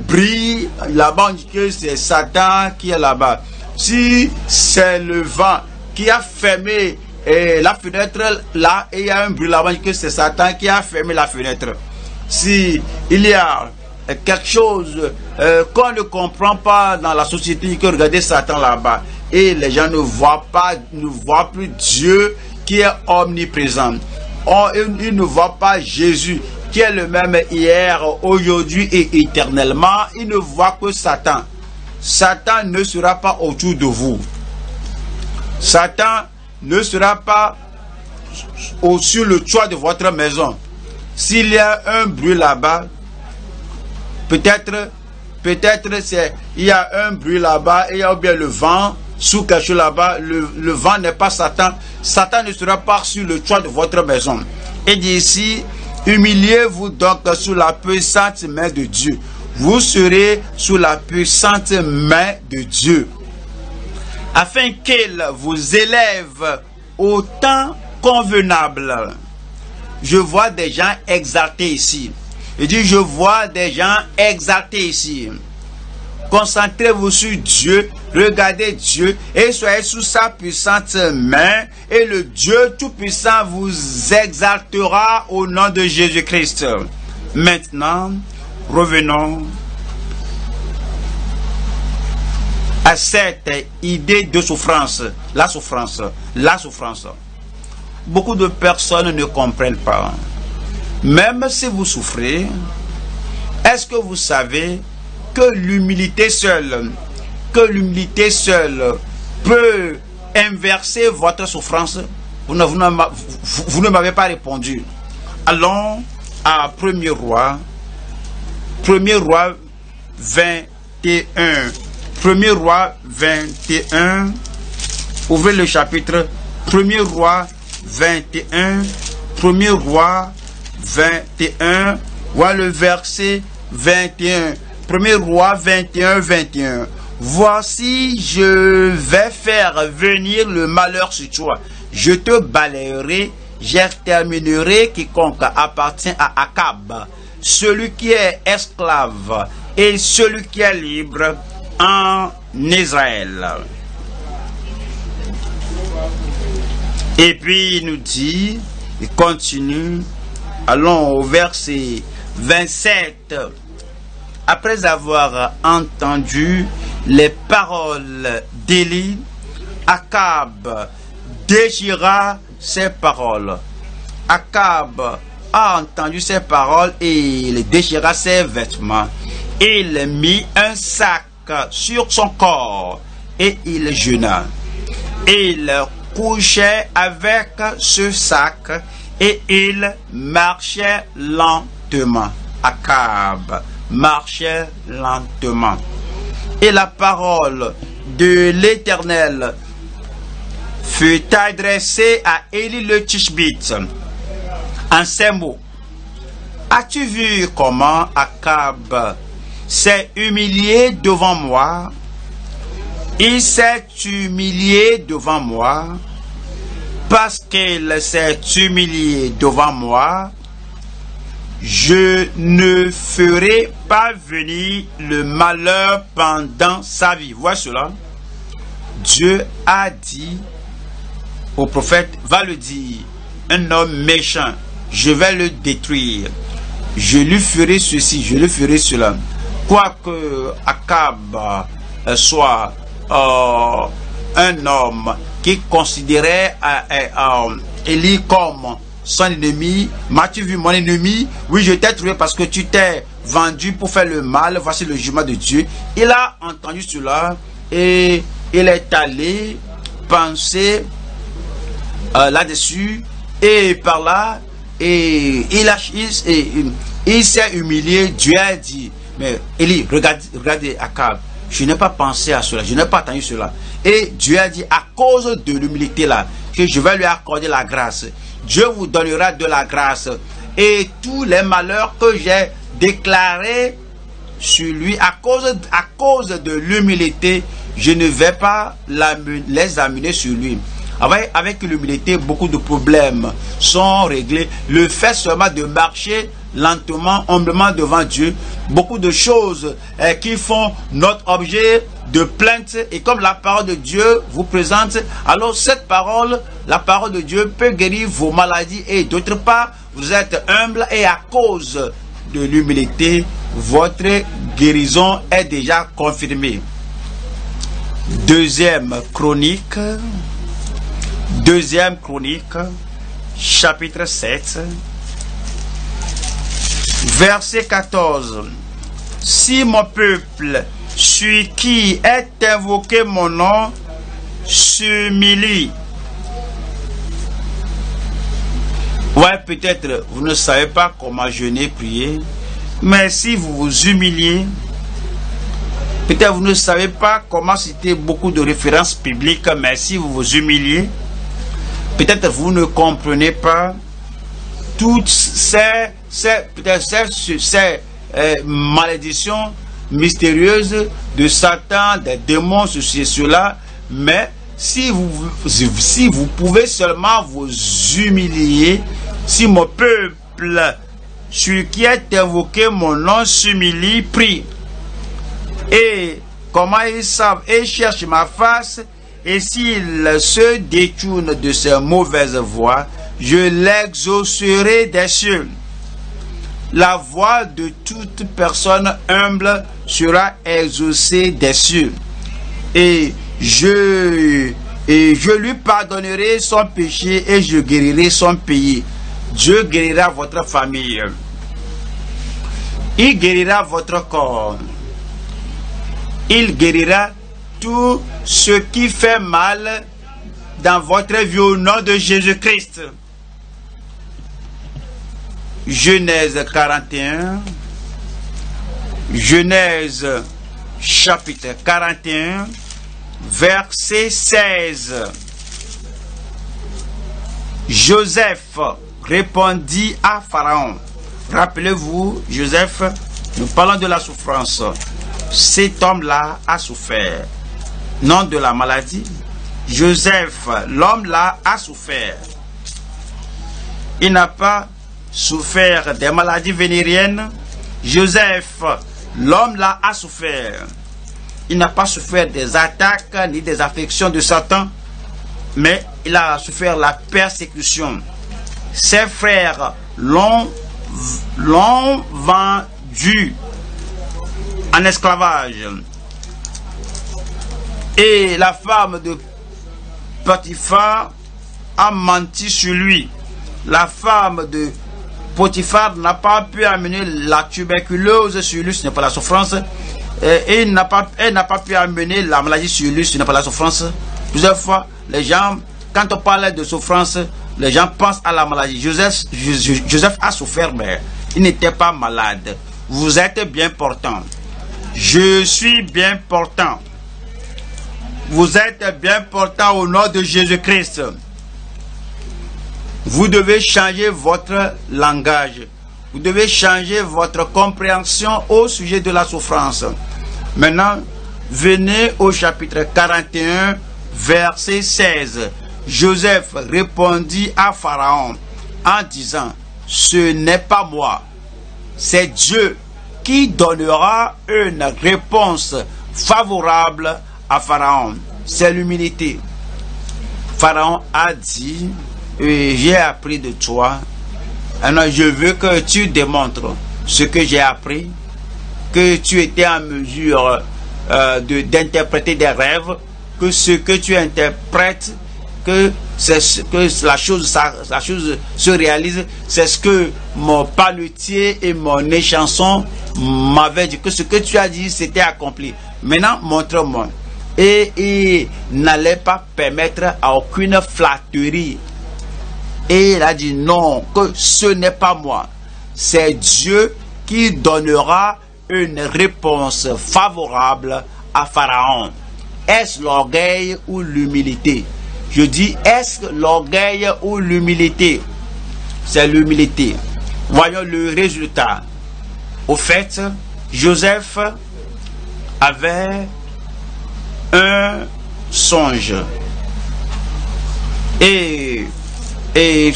brillent là-bas, on dit que c'est Satan qui est là-bas. Si c'est le vent qui a fermé la fenêtre là et il y a un bruit là-bas, on dit que c'est Satan qui a fermé la fenêtre. Si il y a quelque chose qu'on ne comprend pas dans la société, que regardez Satan là-bas, et les gens ne voient plus Dieu qui est omniprésent. Ils ne voient pas Jésus qui est le même hier, aujourd'hui et éternellement. Ils ne voient que Satan. Satan ne sera pas autour de vous. Satan ne sera pas sur le toit de votre maison. S'il y a un bruit là-bas, peut-être il y a un bruit là-bas et il y a bien le vent sous quelque chose là-bas. Le vent n'est pas Satan. Satan ne sera pas sur le toit de votre maison. Et d'ici, humiliez-vous donc sous la puissante main de Dieu. Vous serez sous la puissante main de Dieu, afin qu'il vous élève au temps convenable. Je vois des gens exaltés ici. Je dis, je vois des gens exaltés ici. Concentrez-vous sur Dieu, regardez Dieu et soyez sous sa puissante main et le Dieu Tout-Puissant vous exaltera au nom de Jésus-Christ. Maintenant, revenons à cette idée de souffrance. La souffrance. Beaucoup de personnes ne comprennent pas. Même si vous souffrez, est-ce que vous savez que l'humilité seule peut inverser votre souffrance? Vous ne m'avez pas répondu. Allons à 1er roi 21. 1er roi 21. Ouvrez le chapitre 1er roi 21. 1er roi 21. Voilà le verset 21. 1er roi 21, 21. Voici, je vais faire venir le malheur sur toi. Je te balayerai, j'exterminerai quiconque appartient à Akab, celui qui est esclave et celui qui est libre en Israël. Et puis il nous dit, il continue, allons au verset 27. Après avoir entendu les paroles d'Élie, Akab déchira ses paroles. Akab a entendu ses paroles et il déchira ses vêtements. Il mit un sac sur son corps et il jeûna. Il couchait avec ce sac et il marchait lentement. Akab marchait lentement. Et la parole de l'Éternel fut adressée à Élie le Tishbite en ces mots. As-tu vu comment Akab s'est humilié devant moi? Il s'est humilié devant moi. Parce qu'il s'est humilié devant moi, je ne ferai pas venir le malheur pendant sa vie. Vois cela. Dieu a dit au prophète, va le dire, un homme méchant, je vais le détruire. Je lui ferai ceci, je lui ferai cela. Quoique Akab soit un homme qui considérait Élie comme son ennemi. M'as-tu vu mon ennemi? Oui, je t'ai trouvé parce que tu t'es vendu pour faire le mal. Voici le jugement de Dieu. Il a entendu cela et il est allé penser là-dessus et par là et il s'est humilié. Dieu a dit, mais Élie, regardez Akab, je n'ai pas pensé à cela, je n'ai pas entendu cela. Et Dieu a dit, à cause de l'humilité là, que je vais lui accorder la grâce. Dieu vous donnera de la grâce. Et tous les malheurs que j'ai déclarés sur lui, à cause de l'humilité, je ne vais pas les amener sur lui. Avec l'humilité, beaucoup de problèmes sont réglés. Le fait seulement de marcher lentement, humblement devant Dieu, beaucoup de choses qui font notre objet de plainte, et comme la parole de Dieu vous présente, alors cette parole, la parole de Dieu peut guérir vos maladies, et d'autre part, vous êtes humble et à cause de l'humilité, votre guérison est déjà confirmée. Deuxième Chronique, chapitre 7, verset 14. Si mon peuple, sur qui est invoqué mon nom, s'humilie. Ouais, peut-être vous ne savez pas comment jeûner, prier, mais si vous vous humiliez, peut-être vous ne savez pas comment citer beaucoup de références bibliques, mais si vous vous humiliez, peut-être vous ne comprenez pas toutes ces malédictions mystérieuses de Satan, des démons, ceci et cela, mais si vous pouvez seulement vous humilier, si mon peuple, sur qui est invoqué mon nom, s'humilie, prie. Et comment ils savent et cherchent ma face, et s'ils se détournent de ces mauvaises voies, je l'exaucerai des cieux. La voix de toute personne humble sera exaucée des cieux. Et je lui pardonnerai son péché et je guérirai son pays. Dieu guérira votre famille. Il guérira votre corps. Il guérira tout ce qui fait mal dans votre vie au nom de Jésus-Christ. Genèse 41. Genèse chapitre 41, verset 16. Joseph répondit à Pharaon. Rappelez-vous, Joseph, nous parlons de la souffrance. Cet homme-là a souffert. Non de la maladie. Joseph, l'homme-là, a souffert. Il n'a pas souffert des maladies vénériennes. Joseph, l'homme-là, a souffert. Il n'a pas souffert des attaques ni des afflictions de Satan, mais il a souffert la persécution. Ses frères l'ont vendu en esclavage. Et la femme de Potiphar a menti sur lui. La femme de Potiphar n'a pas pu amener la tuberculose sur lui, ce n'est pas la souffrance. Et elle n'a pas pu amener la maladie sur lui, ce n'est pas la souffrance. Plusieurs fois, les gens, quand on parle de souffrance, les gens pensent à la maladie. Joseph a souffert, mais il n'était pas malade. Vous êtes bien portant. Je suis bien portant. Vous êtes bien portant au nom de Jésus-Christ. Vous devez changer votre langage. Vous devez changer votre compréhension au sujet de la souffrance. Maintenant, venez au chapitre 41, verset 16. Joseph répondit à Pharaon en disant, « Ce n'est pas moi, c'est Dieu qui donnera une réponse favorable à Pharaon. » C'est l'humilité. Pharaon a dit, « J'ai appris de toi. Alors je veux que tu démontres ce que j'ai appris, que tu étais en mesure d'interpréter des rêves, que ce que tu interprètes, que la chose se réalise. C'est ce que mon palutier et mon échanson m'avaient dit, que ce que tu as dit s'était accompli. Maintenant, montre-moi. » Et il n'allait pas permettre à aucune flatterie. Et il a dit non, que ce n'est pas moi. C'est Dieu qui donnera une réponse favorable à Pharaon. Est-ce l'orgueil ou l'humilité? Je dis, est-ce l'orgueil ou l'humilité? C'est l'humilité. Voyons le résultat. Au fait, Joseph avait un songe. Et les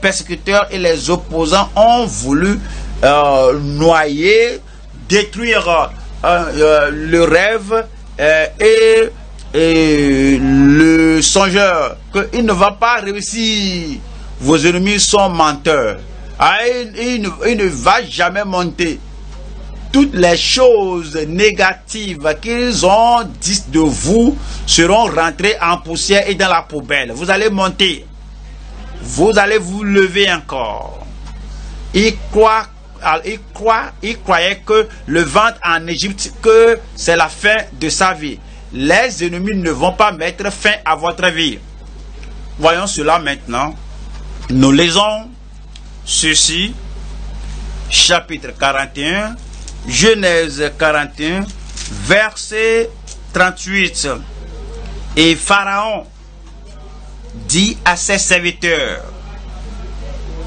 persécuteurs et les opposants ont voulu noyer, détruire le rêve et le songeur, qu'il ne va pas réussir. Vos ennemis sont menteurs. Il ne va jamais monter. Toutes les choses négatives qu'ils ont dites de vous seront rentrées en poussière et dans la poubelle. Vous allez monter. Vous allez vous lever encore. Il croyait que le ventre en Égypte, que c'est la fin de sa vie. Les ennemis ne vont pas mettre fin à votre vie. Voyons cela maintenant. Nous lisons ceci, chapitre 41, Genèse 41, verset 38. Et Pharaon dit à ses serviteurs,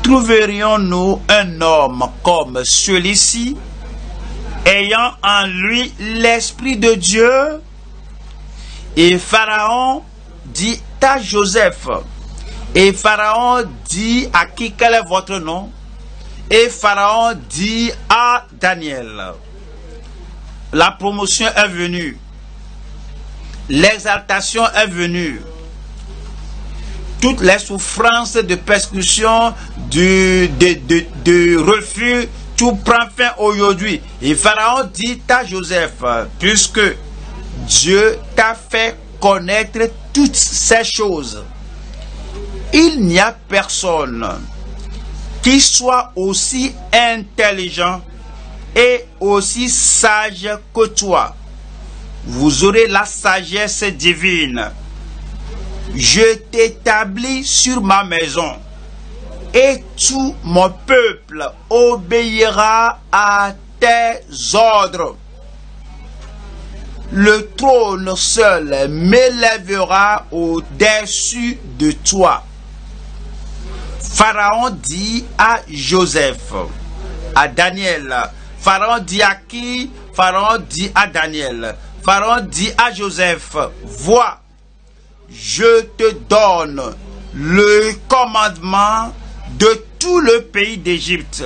trouverions-nous un homme comme celui-ci, ayant en lui l'Esprit de Dieu? Et Pharaon dit à Joseph, et Pharaon dit à qui, quel est votre nom? Et Pharaon dit à Daniel. La promotion est venue. L'exaltation est venue. Toutes les souffrances de persécution, de refus, tout prend fin aujourd'hui. Et Pharaon dit à Joseph, puisque Dieu t'a fait connaître toutes ces choses, il n'y a personne qui soit aussi intelligent et aussi sage que toi. Vous aurez la sagesse divine. je t'établis sur ma maison, et tout mon peuple obéira à tes ordres. Le trône seul m'élèvera au-dessus de toi. Pharaon dit à Joseph, à Daniel. Pharaon dit à qui? Pharaon dit à Daniel. Pharaon dit à Joseph, vois, je te donne le commandement de tout le pays d'Égypte.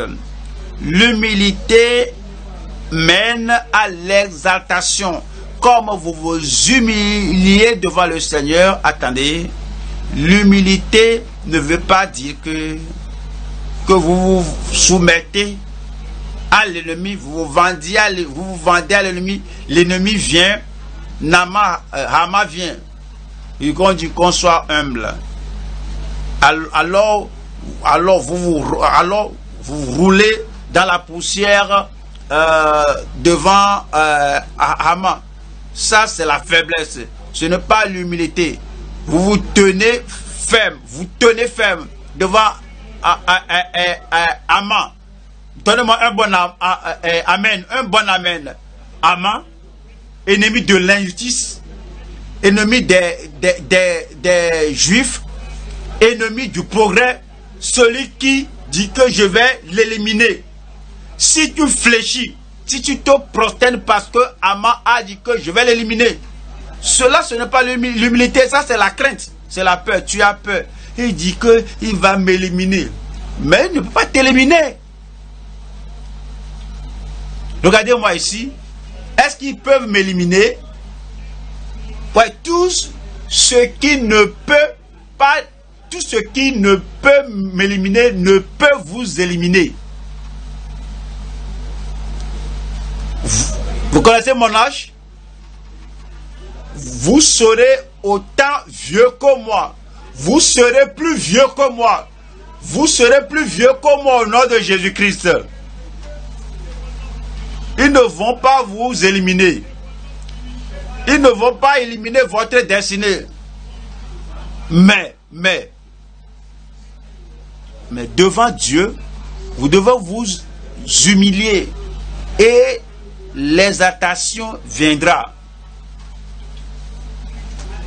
L'humilité mène à l'exaltation. Comme vous vous humiliez devant le Seigneur, attendez, l'humilité ne veut pas dire que vous vous soumettez à l'ennemi, vous vous vendez à l'ennemi, l'ennemi vient, Hama vient, il dit qu'on soit humble. Alors vous roulez dans la poussière devant Hama. Ça, c'est la faiblesse. Ce n'est pas l'humilité. Vous vous tenez ferme devant Haman. Donnez-moi un bon amen, un bon amen. Haman, ennemi de l'injustice, ennemi des Juifs, ennemi du progrès, celui qui dit que je vais l'éliminer. Si tu fléchis, si tu te prosternes parce que Haman a dit que je vais l'éliminer, cela, ce n'est pas l'humilité, ça c'est la crainte, c'est la peur. Tu as peur. Il dit qu'il va m'éliminer, mais il ne peut pas t'éliminer. Regardez-moi ici. Est-ce qu'ils peuvent m'éliminer? Ouais, tout ce qui ne peut m'éliminer ne peut vous éliminer. Vous connaissez mon âge? Vous serez autant vieux que moi. Vous serez plus vieux que moi. Vous serez plus vieux que moi au nom de Jésus-Christ. Ils ne vont pas vous éliminer. Ils ne vont pas éliminer votre destinée. Mais devant Dieu, vous devez vous humilier et l'exaltation viendra.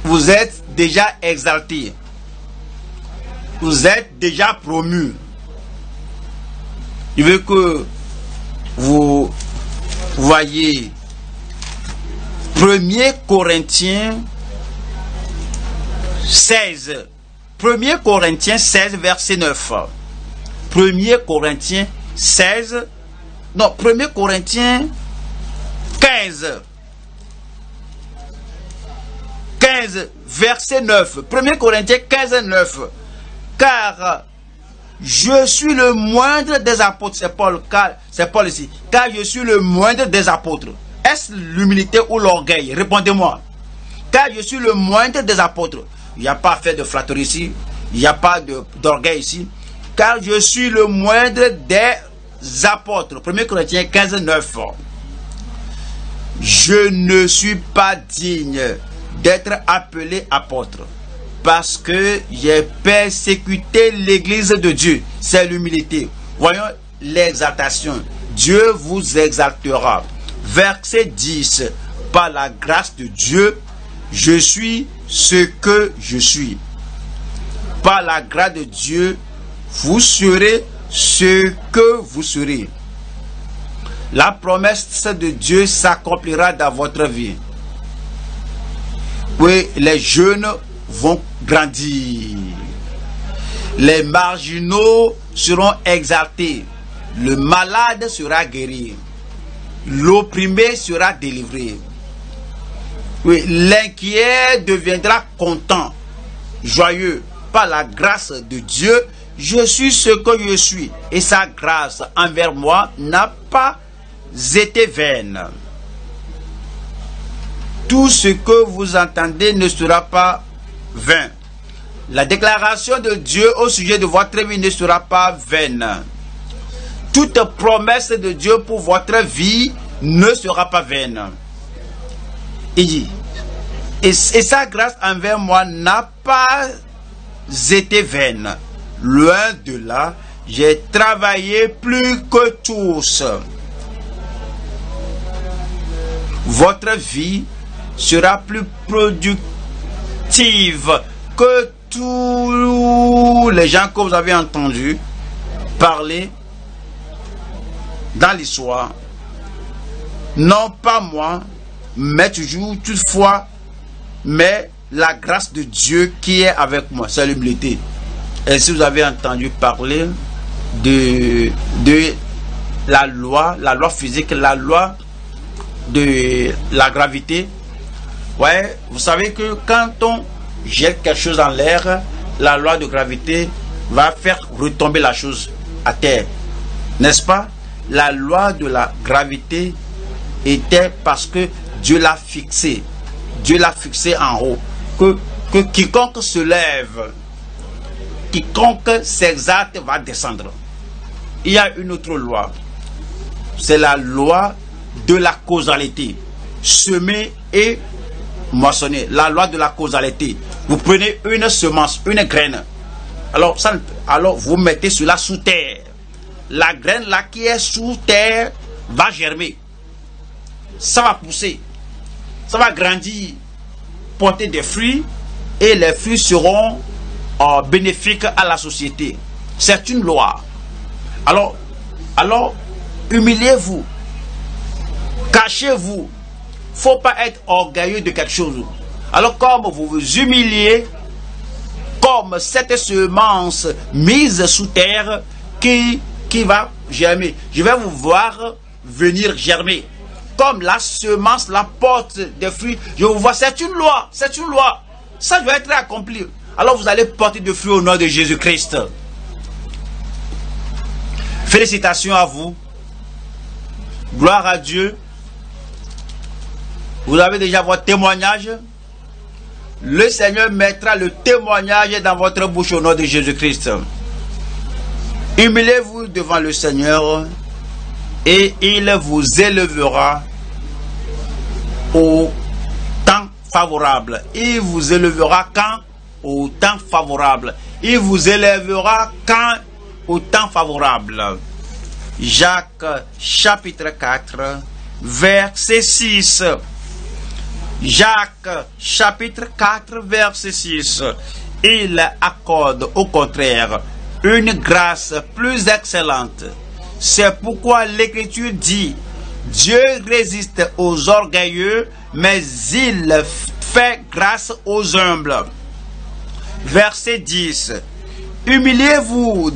Vous êtes déjà exalté. Vous êtes déjà promu. Je veux que vous voyez 1 Corinthiens 16. 1 Corinthiens 16, verset 9. 1 Corinthiens 16. Non, 1 Corinthiens 15. 15, verset 9. 1 Corinthiens 15, 9. Car je suis le moindre des apôtres. C'est Paul ici. Car je suis le moindre des apôtres. Est-ce l'humilité ou l'orgueil? Répondez-moi. Car je suis le moindre des apôtres. Il n'y a pas fait de flatterie ici. Il n'y a pas d'orgueil ici. Car je suis le moindre des apôtres. 1 Corinthiens 15, 9. Je ne suis pas digne d'être appelé apôtre, parce que j'ai persécuté l'église de Dieu. C'est l'humilité. Voyons l'exaltation. Dieu vous exaltera. Verset 10. Par la grâce de Dieu, je suis ce que je suis. Par la grâce de Dieu, vous serez ce que vous serez. La promesse de Dieu s'accomplira dans votre vie. Oui, les jeunes vont grandir. Les marginaux seront exaltés. Le malade sera guéri. L'opprimé sera délivré. Oui, l'inquiet deviendra content, joyeux. Par la grâce de Dieu, je suis ce que je suis. Et sa grâce envers moi n'a pas été vaine. Tout ce que vous entendez ne sera pas vain. La déclaration de Dieu au sujet de votre vie ne sera pas vaine. Toute promesse de Dieu pour votre vie ne sera pas vaine. Il dit, Et sa grâce envers moi n'a pas été vaine. Loin de là, j'ai travaillé plus que tous. Votre vie sera plus productive que tous les gens que vous avez entendus parler dans l'histoire. Non pas moi, mais toujours, toutefois, mais la grâce de Dieu qui est avec moi. C'est l'humilité. Et si vous avez entendu parler de la loi physique, la loi de la gravité, ouais, vous savez que quand on jette quelque chose en l'air, la loi de gravité va faire retomber la chose à terre. N'est-ce pas? La loi de la gravité était parce que Dieu l'a fixé. Dieu l'a fixé en haut. Que quiconque se lève, quiconque s'exalte va descendre. Il y a une autre loi. C'est la loi de la causalité. Semer et moissonner. La loi de la causalité. Vous prenez une semence, une graine. Alors vous mettez cela sous terre. La graine là qui est sous terre va germer. Ça va pousser. Ça va grandir. Porter des fruits. Et les fruits seront bénéfiques à la société. C'est une loi. Alors humiliez-vous. Cachez-vous. Faut pas être orgueilleux de quelque chose. Alors comme vous vous humiliez, comme cette semence mise sous terre qui va germer. Je vais vous voir venir germer. Comme la semence, la porte des fruits, je vous vois, c'est une loi, c'est une loi. Ça doit être accompli. Alors vous allez porter des fruits au nom de Jésus-Christ. Félicitations à vous. Gloire à Dieu. Vous avez déjà votre témoignage. Le Seigneur mettra le témoignage dans votre bouche au nom de Jésus-Christ. Humiliez-vous devant le Seigneur et il vous élèvera au temps favorable. Il vous élèvera quand? Au temps favorable. Il vous élèvera quand? Au temps favorable. Jacques chapitre 4 verset 6. Jacques chapitre 4 verset 6. Il accorde au contraire une grâce plus excellente. C'est pourquoi l'Écriture dit: Dieu résiste aux orgueilleux, mais il fait grâce aux humbles. Verset 10. Humiliez-vous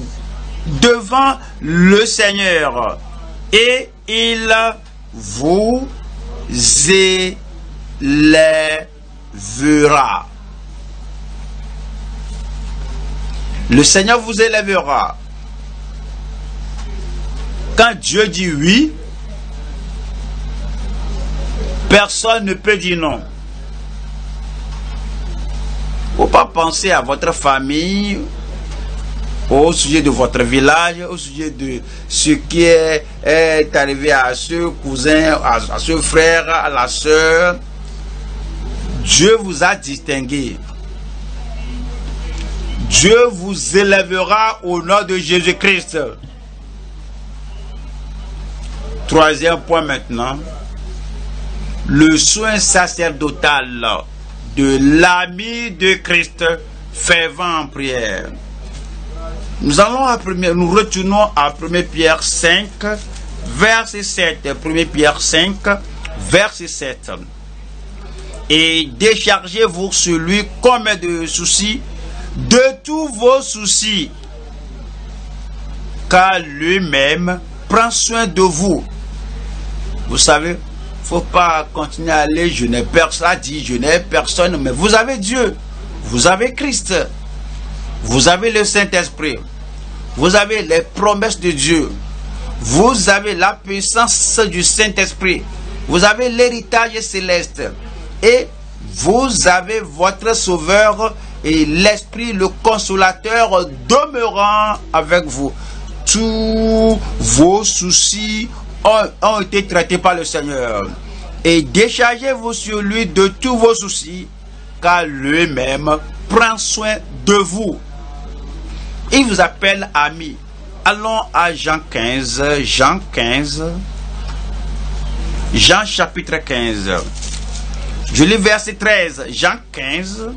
devant le Seigneur et il vous élèvera. Le Seigneur vous élèvera. Quand Dieu dit oui, personne ne peut dire non. Il ne faut pas penser à votre famille, au sujet de votre village, au sujet de ce qui est arrivé à ce cousin, à ce frère, à la sœur. Dieu vous a distingué. Dieu vous élèvera au nom de Jésus-Christ. Troisième point maintenant. Le soin sacerdotal de l'ami de Christ fervent en prière. Nous retournons à 1 Pierre 5, verset 7. 1 Pierre 5, verset 7. Et déchargez-vous sur lui comme de soucis, de tous vos soucis, car lui-même prend soin de vous. Vous savez, il ne faut pas continuer à aller, je n'ai personne, mais vous avez Dieu, vous avez Christ, vous avez le Saint-Esprit, vous avez les promesses de Dieu, vous avez la puissance du Saint-Esprit, vous avez l'héritage céleste, et vous avez votre Sauveur et l'Esprit, le Consolateur demeurant avec vous. Tous vos soucis ont été traités par le Seigneur. et déchargez-vous sur lui de tous vos soucis, car lui-même prend soin de vous. Il vous appelle amis. Allons à Jean 15, Jean chapitre 15. Je lis verset 13, Jean 15.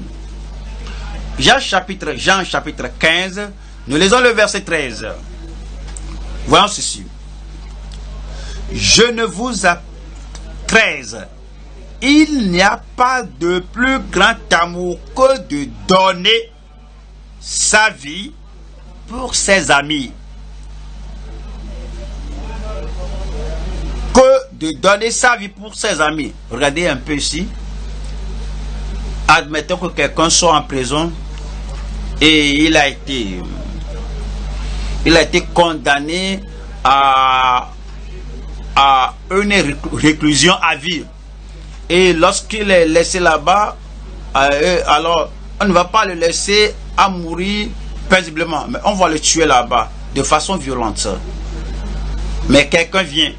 Jean chapitre 15. Nous lisons le verset 13. Voyons ceci. Je ne vous a 13. Il n'y a pas de plus grand amour que de donner sa vie pour ses amis. Que de donner sa vie pour ses amis. Regardez un peu ici. Admettons que quelqu'un soit en prison et il a été condamné à une réclusion à vie. Et lorsqu'il est laissé là-bas, alors on ne va pas le laisser à mourir paisiblement, mais on va le tuer là-bas de façon violente. Mais quelqu'un vient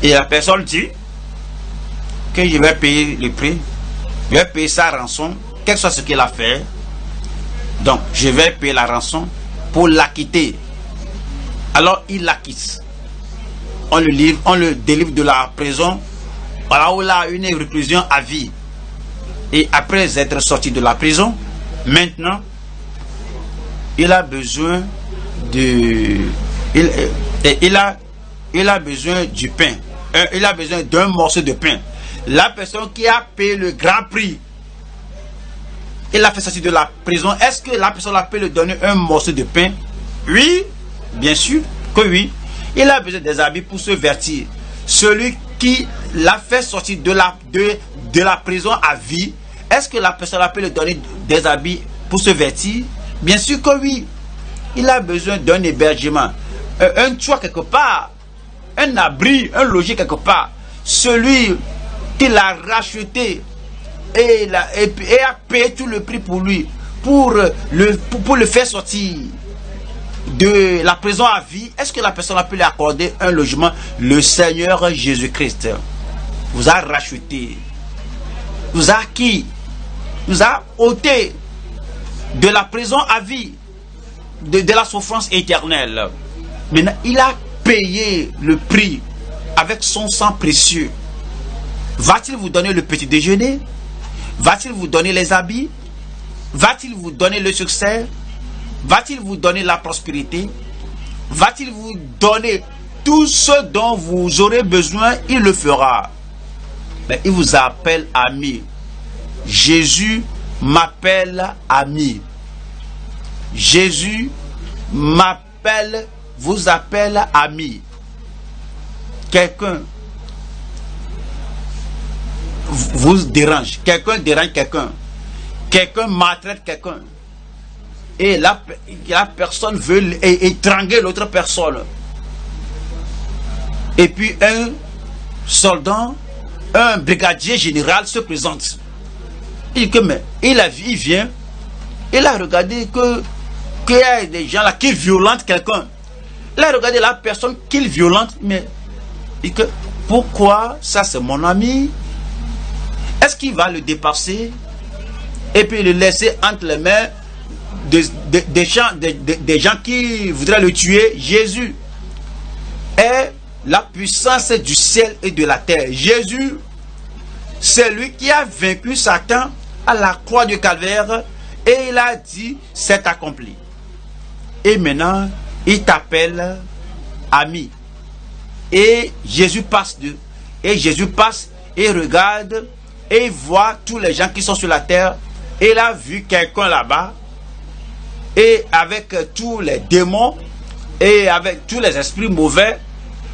et la personne dit que je vais payer le prix, je vais payer sa rançon, quel que soit ce qu'il a fait. Donc je vais payer la rançon pour l'acquitter. Alors il l'acquitte. On le délivre de la prison. Voilà où il a une réclusion à vie. Et après être sorti de la prison, maintenant, il a besoin il a besoin du pain. Il a besoin d'un morceau de pain. La personne qui a payé le grand prix, il a fait sortir de la prison. Est-ce que la personne peut lui donner un morceau de pain? Oui, bien sûr que oui. Il a besoin des habits pour se vêtir. Celui qui l'a fait sortir de la prison à vie, est-ce que la personne peut lui donner des habits pour se vêtir? Bien sûr que oui. Il a besoin d'un hébergement, un toit quelque part, un abri, un logis quelque part. Celui qui l'a racheté et a payé tout le prix pour lui, pour le faire sortir de la prison à vie, est-ce que la personne peut lui accorder un logement? Le Seigneur Jésus-Christ vous a racheté, vous a acquis, vous a ôté de la prison à vie, de la souffrance éternelle. Maintenant, il a payé le prix avec son sang précieux. Va-t-il vous donner le petit déjeuner? Va-t-il vous donner les habits? Va-t-il vous donner le succès? Va-t-il vous donner la prospérité? Va-t-il vous donner tout ce dont vous aurez besoin? Il le fera. Mais il vous appelle ami. Jésus m'appelle ami. Jésus m'appelle, vous appelle ami. Quelqu'un vous dérange. Quelqu'un dérange quelqu'un. Quelqu'un maltraite quelqu'un. Et la personne veut étrangler l'autre personne. Et puis un soldat, un brigadier général se présente. Il dit que mais il vient, il a regardé qu'il y a des gens là qui violentent quelqu'un. Il a regardé la personne qu'il violente, mais il dit que pourquoi ça c'est mon ami? Est-ce qu'il va le dépasser et puis le laisser entre les mains des gens qui voudraient le tuer? Jésus est la puissance du ciel et de la terre. Jésus, c'est lui qui a vaincu Satan à la croix du calvaire et il a dit c'est accompli. Et maintenant il t'appelle ami. Et Jésus passe et regarde et voit tous les gens qui sont sur la terre. Et il a vu quelqu'un là-bas, et avec tous les démons et avec tous les esprits mauvais,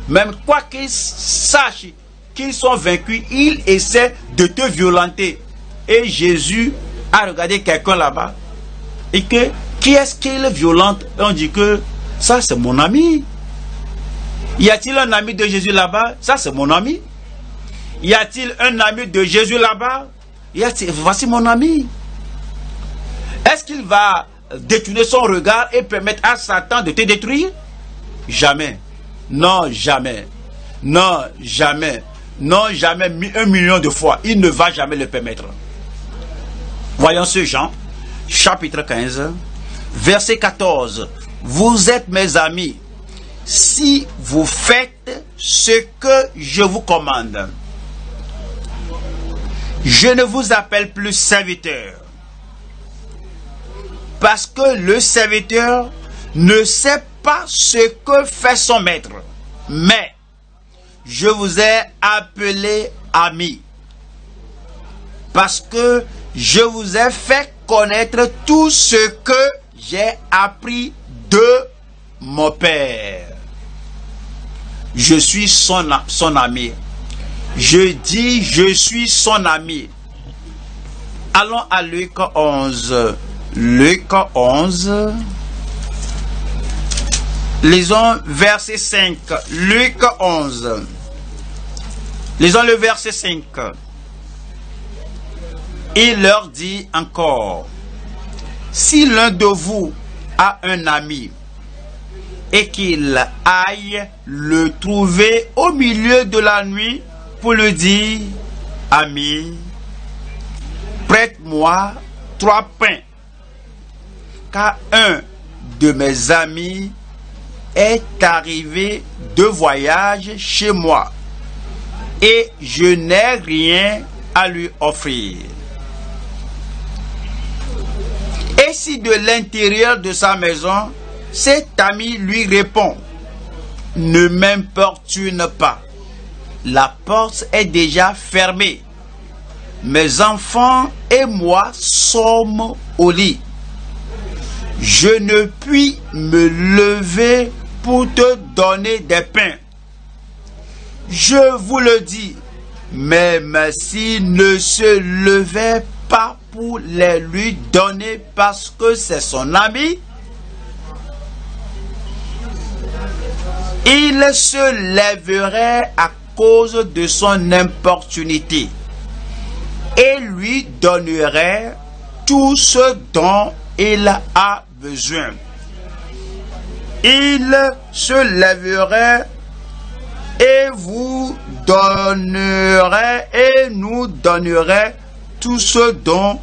même quoi qu'ils sachent qu'ils sont vaincus, ils essaient de te violenter. Et Jésus a regardé quelqu'un là-bas et que qui est-ce qu'il violente? Et on dit que ça c'est mon ami. Y a-t-il un ami de Jésus là-bas? Ça c'est mon ami. Y a-t-il un ami de Jésus là-bas? Voici mon ami. Est-ce qu'il va détourner son regard et permettre à Satan de te détruire? Jamais. Non, jamais. Non, jamais. Non, jamais 1 million de fois. Il ne va jamais le permettre. Voyons ce Jean, chapitre 15, verset 14. Vous êtes mes amis si vous faites ce que je vous commande. Je ne vous appelle plus serviteur, parce que le serviteur ne sait pas ce que fait son maître, mais je vous ai appelé ami, parce que je vous ai fait connaître tout ce que j'ai appris de mon Père. Je suis son ami. Je dis, je suis son ami. Allons à Luc 11. Luc 11. Lisons verset 5. Luc 11. Lisons le verset 5. Il leur dit encore, si l'un de vous a un ami et qu'il aille le trouver au milieu de la nuit pour lui dire, ami, prête-moi 3 pains, car un de mes amis est arrivé de voyage chez moi et je n'ai rien à lui offrir. Et si de l'intérieur de sa maison, cet ami lui répond, ne m'importune pas, la porte est déjà fermée, mes enfants et moi sommes au lit, je ne puis me lever pour te donner des pains. Je vous le dis, même s'il ne se levait pas pour les lui donner parce que c'est son ami, il se lèverait à cause de son importunité et lui donnerait tout ce dont il a besoin. Il se lèverait et vous donnerait et nous donnerait tout ce dont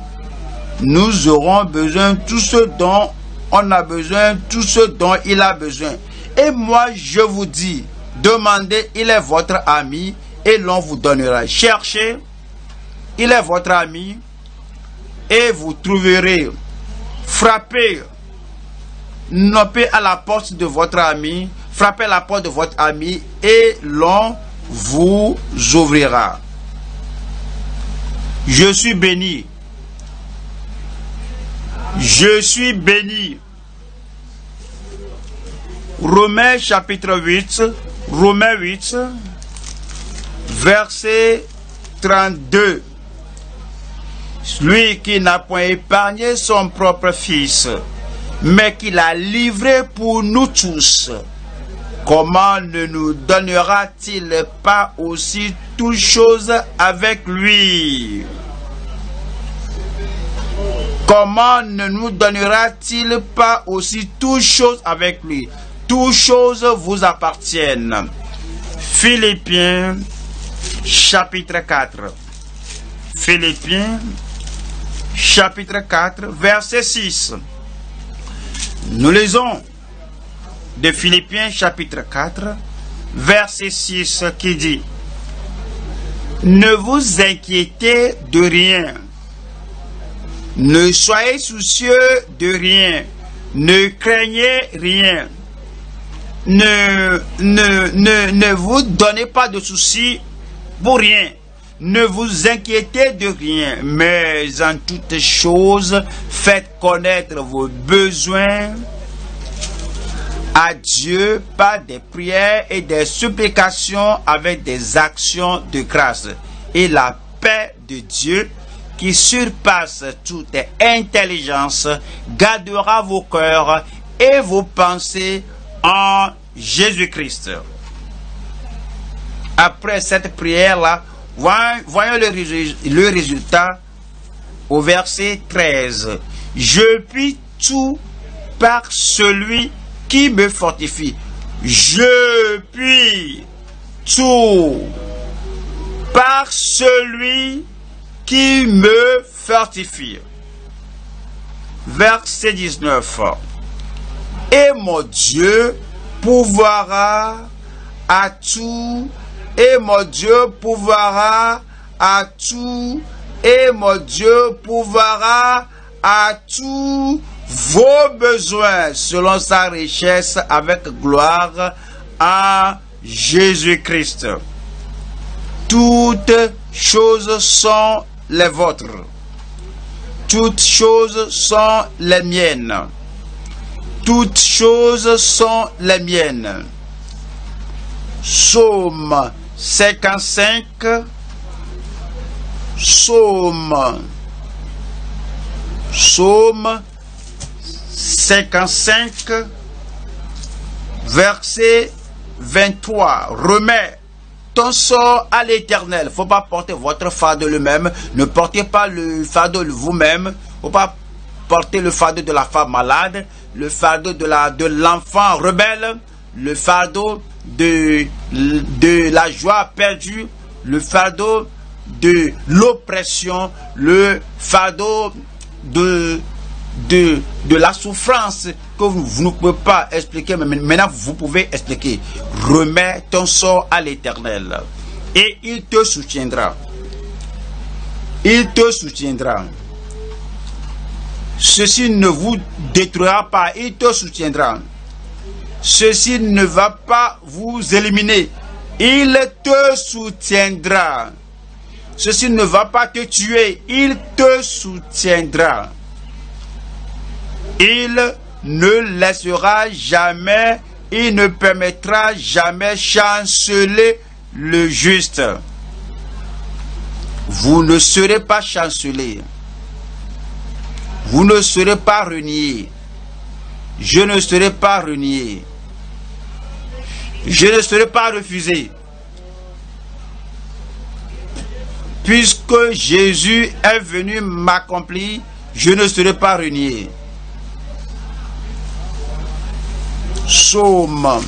nous aurons besoin, tout ce dont on a besoin, tout ce dont il a besoin. Et moi je vous dis, demandez, il est votre ami et l'on vous donnera. Cherchez, il est votre ami et vous trouverez. Frappez, nopez à la porte de votre ami, frappez à la porte de votre ami et l'on vous ouvrira. Je suis béni. Je suis béni. Romains chapitre 8, Romains 8, verset 32. Lui qui n'a point épargné son propre fils, mais qui l'a livré pour nous tous, comment ne nous donnera-t-il pas aussi toutes choses avec lui? Comment ne nous donnera-t-il pas aussi toutes choses avec lui? Toutes choses vous appartiennent. Philippiens chapitre 4. Philippiens chapitre 4, verset 6. Nous lisons de Philippiens chapitre 4, verset 6 qui dit: ne vous inquiétez de rien, ne soyez soucieux de rien, ne craignez rien, ne vous donnez pas de soucis pour rien. Ne vous inquiétez de rien, mais en toutes choses, faites connaître vos besoins à Dieu par des prières et des supplications avec des actions de grâce. Et la paix de Dieu, qui surpasse toute intelligence, gardera vos cœurs et vos pensées en Jésus-Christ. Après cette prière-là, voyons le résultat au verset 13. Je puis tout par celui qui me fortifie. Je puis tout par celui qui me fortifie. Verset 19. Et mon Dieu pourvoira à tout, et mon Dieu pourvoira à tout, et mon Dieu pourvoira à tous vos besoins selon sa richesse avec gloire en Jésus-Christ. Toutes choses sont les vôtres. Toutes choses sont les miennes. Toutes choses sont les miennes. Psaume 55. Psaume 55, verset 23. Remets ton sort à l'Éternel. Il ne faut pas porter votre fardeau lui-même. Ne portez pas le fardeau vous-même. Il ne faut pas porter le fardeau de la femme malade, le fardeau de l'enfant rebelle, le fardeau de la joie perdue, le fardeau de l'oppression, le fardeau de la souffrance que vous ne pouvez pas expliquer, mais maintenant vous pouvez expliquer. Remets ton sort à l'Éternel et il te soutiendra. Il te soutiendra. Ceci ne vous détruira pas, il te soutiendra. Ceci ne va pas vous éliminer, il te soutiendra. Ceci ne va pas te tuer, il te soutiendra. Il ne laissera jamais, il ne permettra jamais chanceler le juste. Vous ne serez pas chancelé. Vous ne serez pas renié. Je ne serai pas renié. Je ne serai pas refusé. Puisque Jésus est venu m'accomplir, je ne serai pas renié. Psaume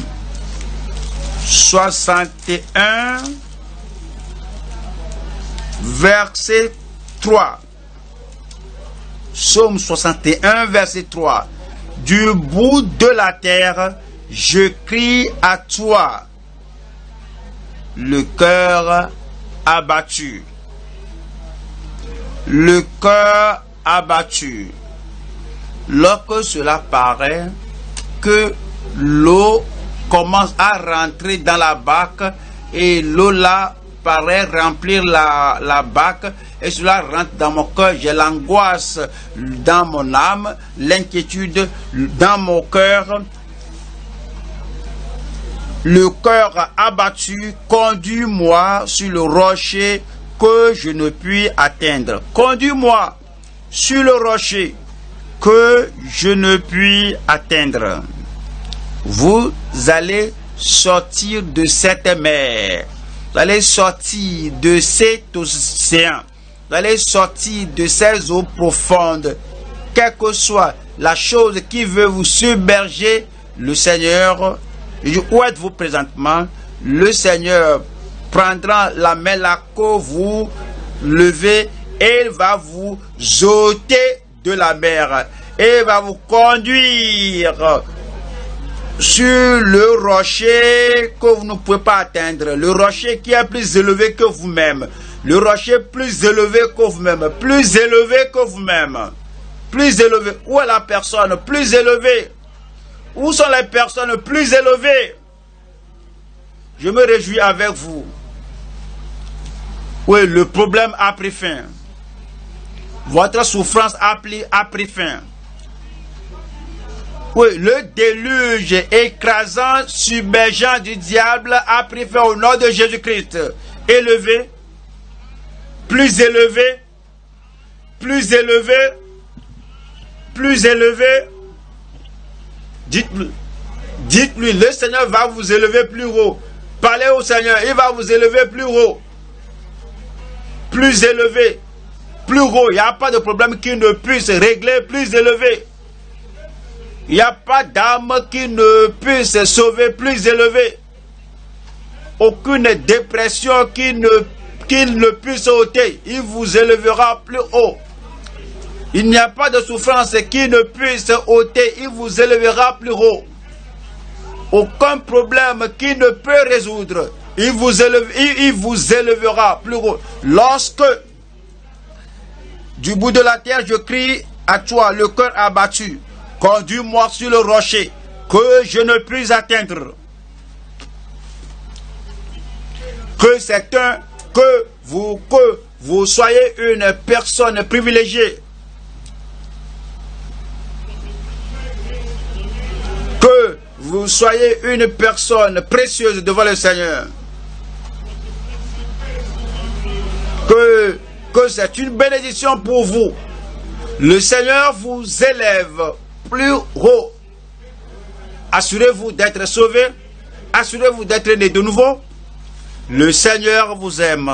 61, verset 3. Psaume 61, verset 3. Du bout de la terre, je crie à toi, le cœur abattu. Le cœur abattu. Lorsque cela paraît que l'eau commence à rentrer dans la bac et l'eau là paraît remplir la bac et cela rentre dans mon cœur, j'ai l'angoisse dans mon âme, l'inquiétude dans mon cœur. Le cœur abattu, conduis-moi sur le rocher que je ne puis atteindre. Conduis-moi sur le rocher que je ne puis atteindre. Vous allez sortir de cette mer. Vous allez sortir de cet océan. Vous allez sortir de ces eaux profondes. Quelle que soit la chose qui veut vous submerger, le Seigneur, où êtes-vous présentement? Le Seigneur prendra la main là que vous levez et il va vous ôter de la mer et il va vous conduire sur le rocher que vous ne pouvez pas atteindre, le rocher qui est plus élevé que vous-même, le rocher plus élevé que vous-même, plus élevé que vous-même, plus élevé. Où est la personne plus élevée? Où sont les personnes plus élevées? Je me réjouis avec vous. Oui, le problème a pris fin. Votre souffrance a pris fin. Oui, le déluge écrasant, submergeant du diable a pris fin au nom de Jésus-Christ. Élevé, plus élevé, plus élevé, plus élevé. Dites-lui, le Seigneur va vous élever plus haut. Parlez au Seigneur, il va vous élever plus haut. Plus élevé, plus haut. Il n'y a pas de problème qui ne puisse régler, plus élevé. Il n'y a pas d'âme qui ne puisse sauver, plus élevé. Aucune dépression qui qu'il ne puisse ôter. Il vous élèvera plus haut. Il n'y a pas de souffrance qui ne puisse ôter. Il vous élèvera plus haut. Aucun problème qui ne peut résoudre. Il vous élèvera plus haut. Lorsque du bout de la terre je crie à toi, le cœur abattu, conduis-moi sur le rocher que je ne puis atteindre. Que vous soyez une personne privilégiée. Que vous soyez une personne précieuse devant le Seigneur. Que c'est une bénédiction pour vous. Le Seigneur vous élève plus haut. Assurez-vous d'être sauvé. Assurez-vous d'être né de nouveau. Le Seigneur vous aime.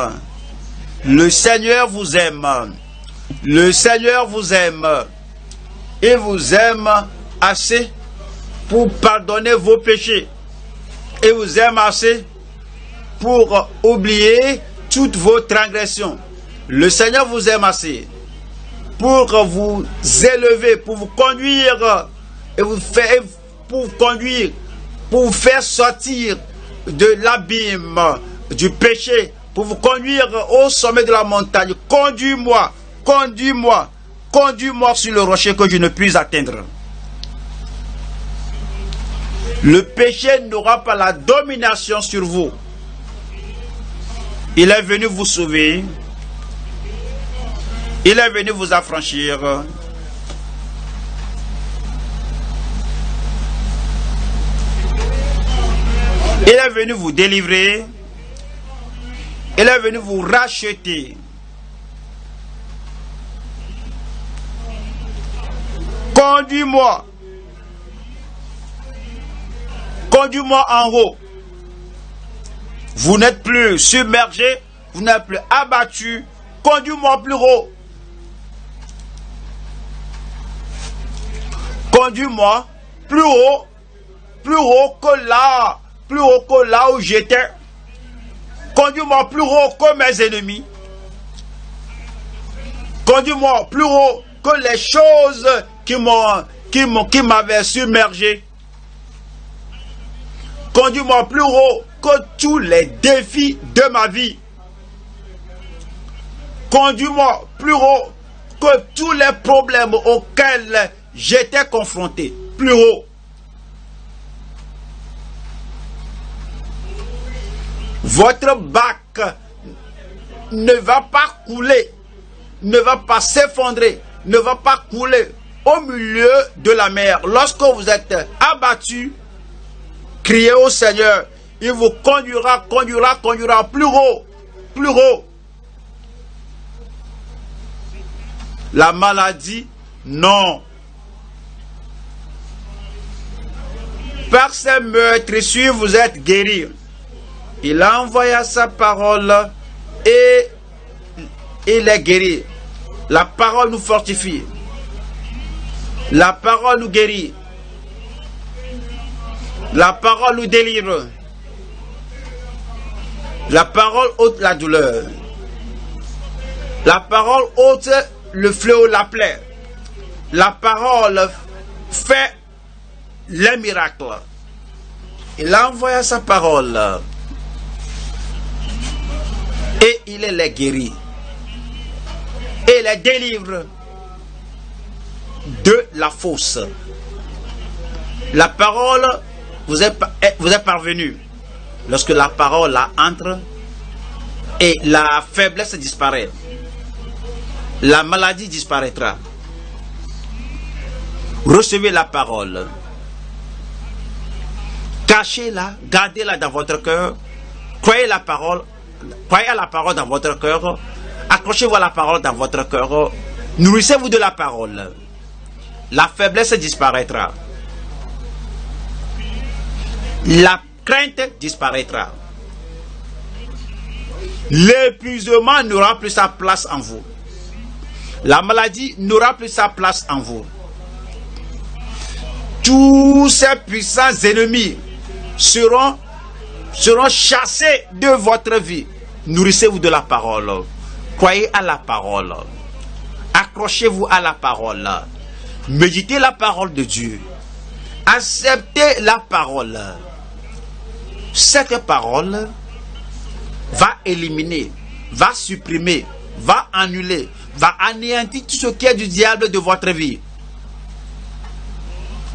Le Seigneur vous aime. Le Seigneur vous aime. Il vous aime assez pour pardonner vos péchés. Il vous aime assez pour oublier toutes vos transgressions. Le Seigneur vous aime assez pour vous élever, pour vous conduire et pour vous faire sortir de l'abîme du péché, pour vous conduire au sommet de la montagne. Conduis-moi, conduis-moi, conduis-moi sur le rocher que je ne puis atteindre. Le péché n'aura pas la domination sur vous. Il est venu vous sauver. Il est venu vous affranchir. Il est venu vous délivrer. Il est venu vous racheter. Conduis-moi. Conduis-moi en haut. Vous n'êtes plus submergé. Vous n'êtes plus abattu. Conduis-moi plus haut. Conduis-moi plus haut que là où j'étais. Conduis-moi plus haut que mes ennemis. Conduis-moi plus haut que les choses qui m'avaient submergé. Conduis-moi plus haut que tous les défis de ma vie. Conduis-moi plus haut que tous les problèmes auxquels j'étais confronté. Plus haut. Votre bac ne va pas couler, ne va pas s'effondrer, ne va pas couler au milieu de la mer. Lorsque vous êtes abattu, criez au Seigneur. Il vous conduira plus haut, plus haut. La maladie, non. Par ses meurtrissures, vous êtes guéris. Il a envoyé sa parole et il est guéri. La parole nous fortifie. La parole nous guérit. La parole nous délivre. La parole ôte la douleur. La parole ôte le fléau, la plaie. La parole fait les miracles. Il a envoyé sa parole. Et il les guérit. Et les délivre de la fosse. La parole vous est parvenue. Lorsque la parole entre et la faiblesse disparaît. La maladie disparaîtra. Recevez la parole. Cachez-la, gardez-la dans votre cœur. Croyez à la parole dans votre cœur. Accrochez-vous à la parole dans votre cœur. Nourrissez-vous de la parole. La faiblesse disparaîtra. La crainte disparaîtra. L'épuisement n'aura plus sa place en vous. La maladie n'aura plus sa place en vous. Tous ces puissants ennemis seront chassés de votre vie. Nourrissez-vous de la parole. Croyez à la parole. Accrochez-vous à la parole. Méditez la parole de Dieu. Acceptez la parole. Cette parole va éliminer, va supprimer, va annuler, va anéantir tout ce qui est du diable de votre vie.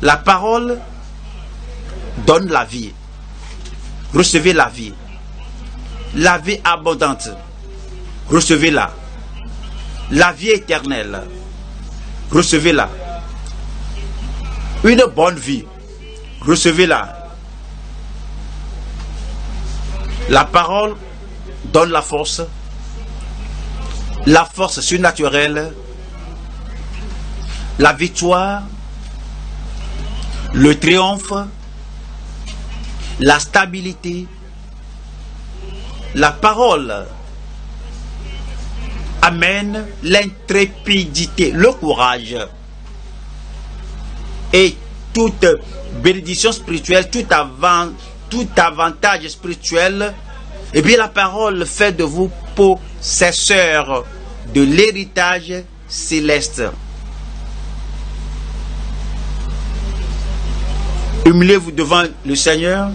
La parole donne la vie. Recevez la vie. La vie abondante. Recevez-la. La vie éternelle. Recevez-la. Une bonne vie. Recevez-la. La parole donne la force surnaturelle, la victoire, le triomphe, la stabilité. La parole amène l'intrépidité, le courage et toute bénédiction spirituelle, tout avantage spirituel. Et bien la parole fait de vous possesseurs de l'héritage céleste. Humiliez-vous devant le Seigneur.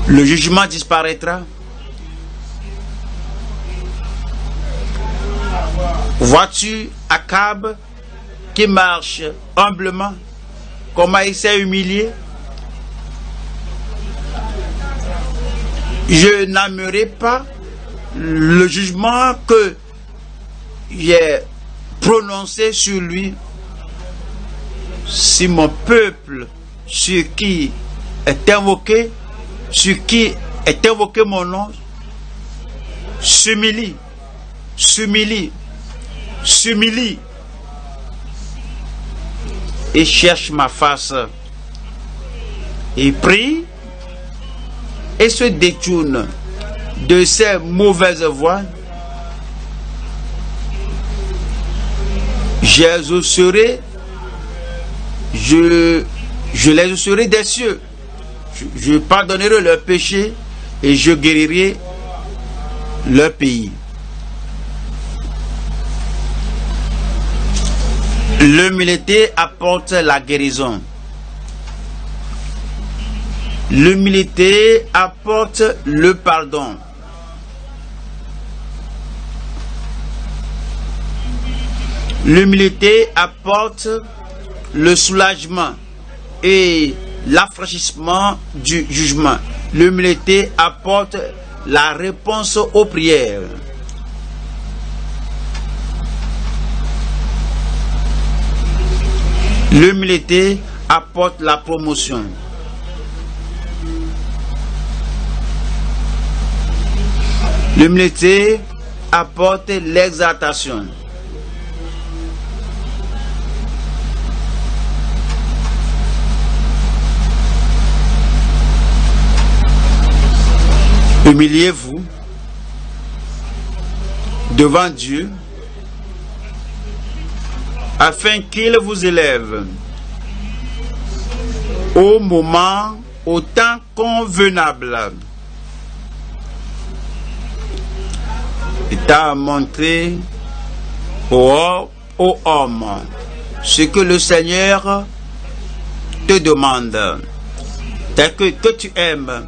Le jugement disparaîtra. Vois-tu Akab qui marche humblement? Comment il s'est humilié? Je n'aimerais pas le jugement que j'ai prononcé sur lui. Si mon peuple, sur qui est invoqué mon nom, s'humilie et cherche ma face et prie et se détourne de ces mauvaises voies, je les exaucerai des cieux. Je pardonnerai leurs péchés et je guérirai leur pays. L'humilité apporte la guérison. L'humilité apporte le pardon. L'humilité apporte le soulagement et l'affranchissement du jugement. L'humilité apporte la réponse aux prières. L'humilité apporte la promotion. L'humilité apporte l'exaltation. Humiliez-vous devant Dieu afin qu'il vous élève au temps convenable. Il t'a montré ô homme ce que le Seigneur te demande. Dès que tu aimes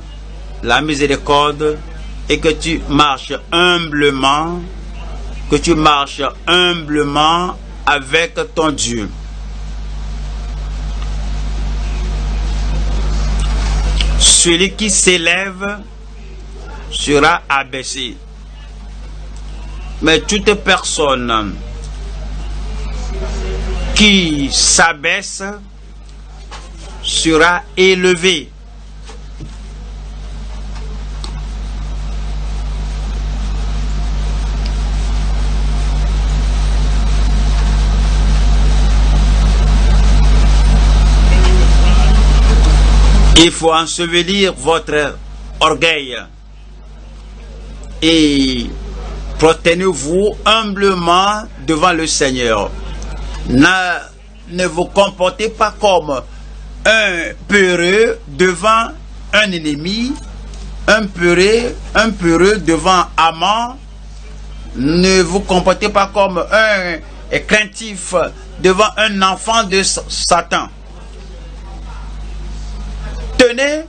la miséricorde et que tu marches humblement, avec ton Dieu. Celui qui s'élève sera abaissé, mais toute personne qui s'abaisse sera élevée. Il faut ensevelir votre orgueil et prosternez-vous humblement devant le Seigneur. Ne vous comportez pas comme un peureux devant un ennemi un peureux devant Haman. Ne vous comportez pas comme un craintif devant un enfant de Satan. Tenez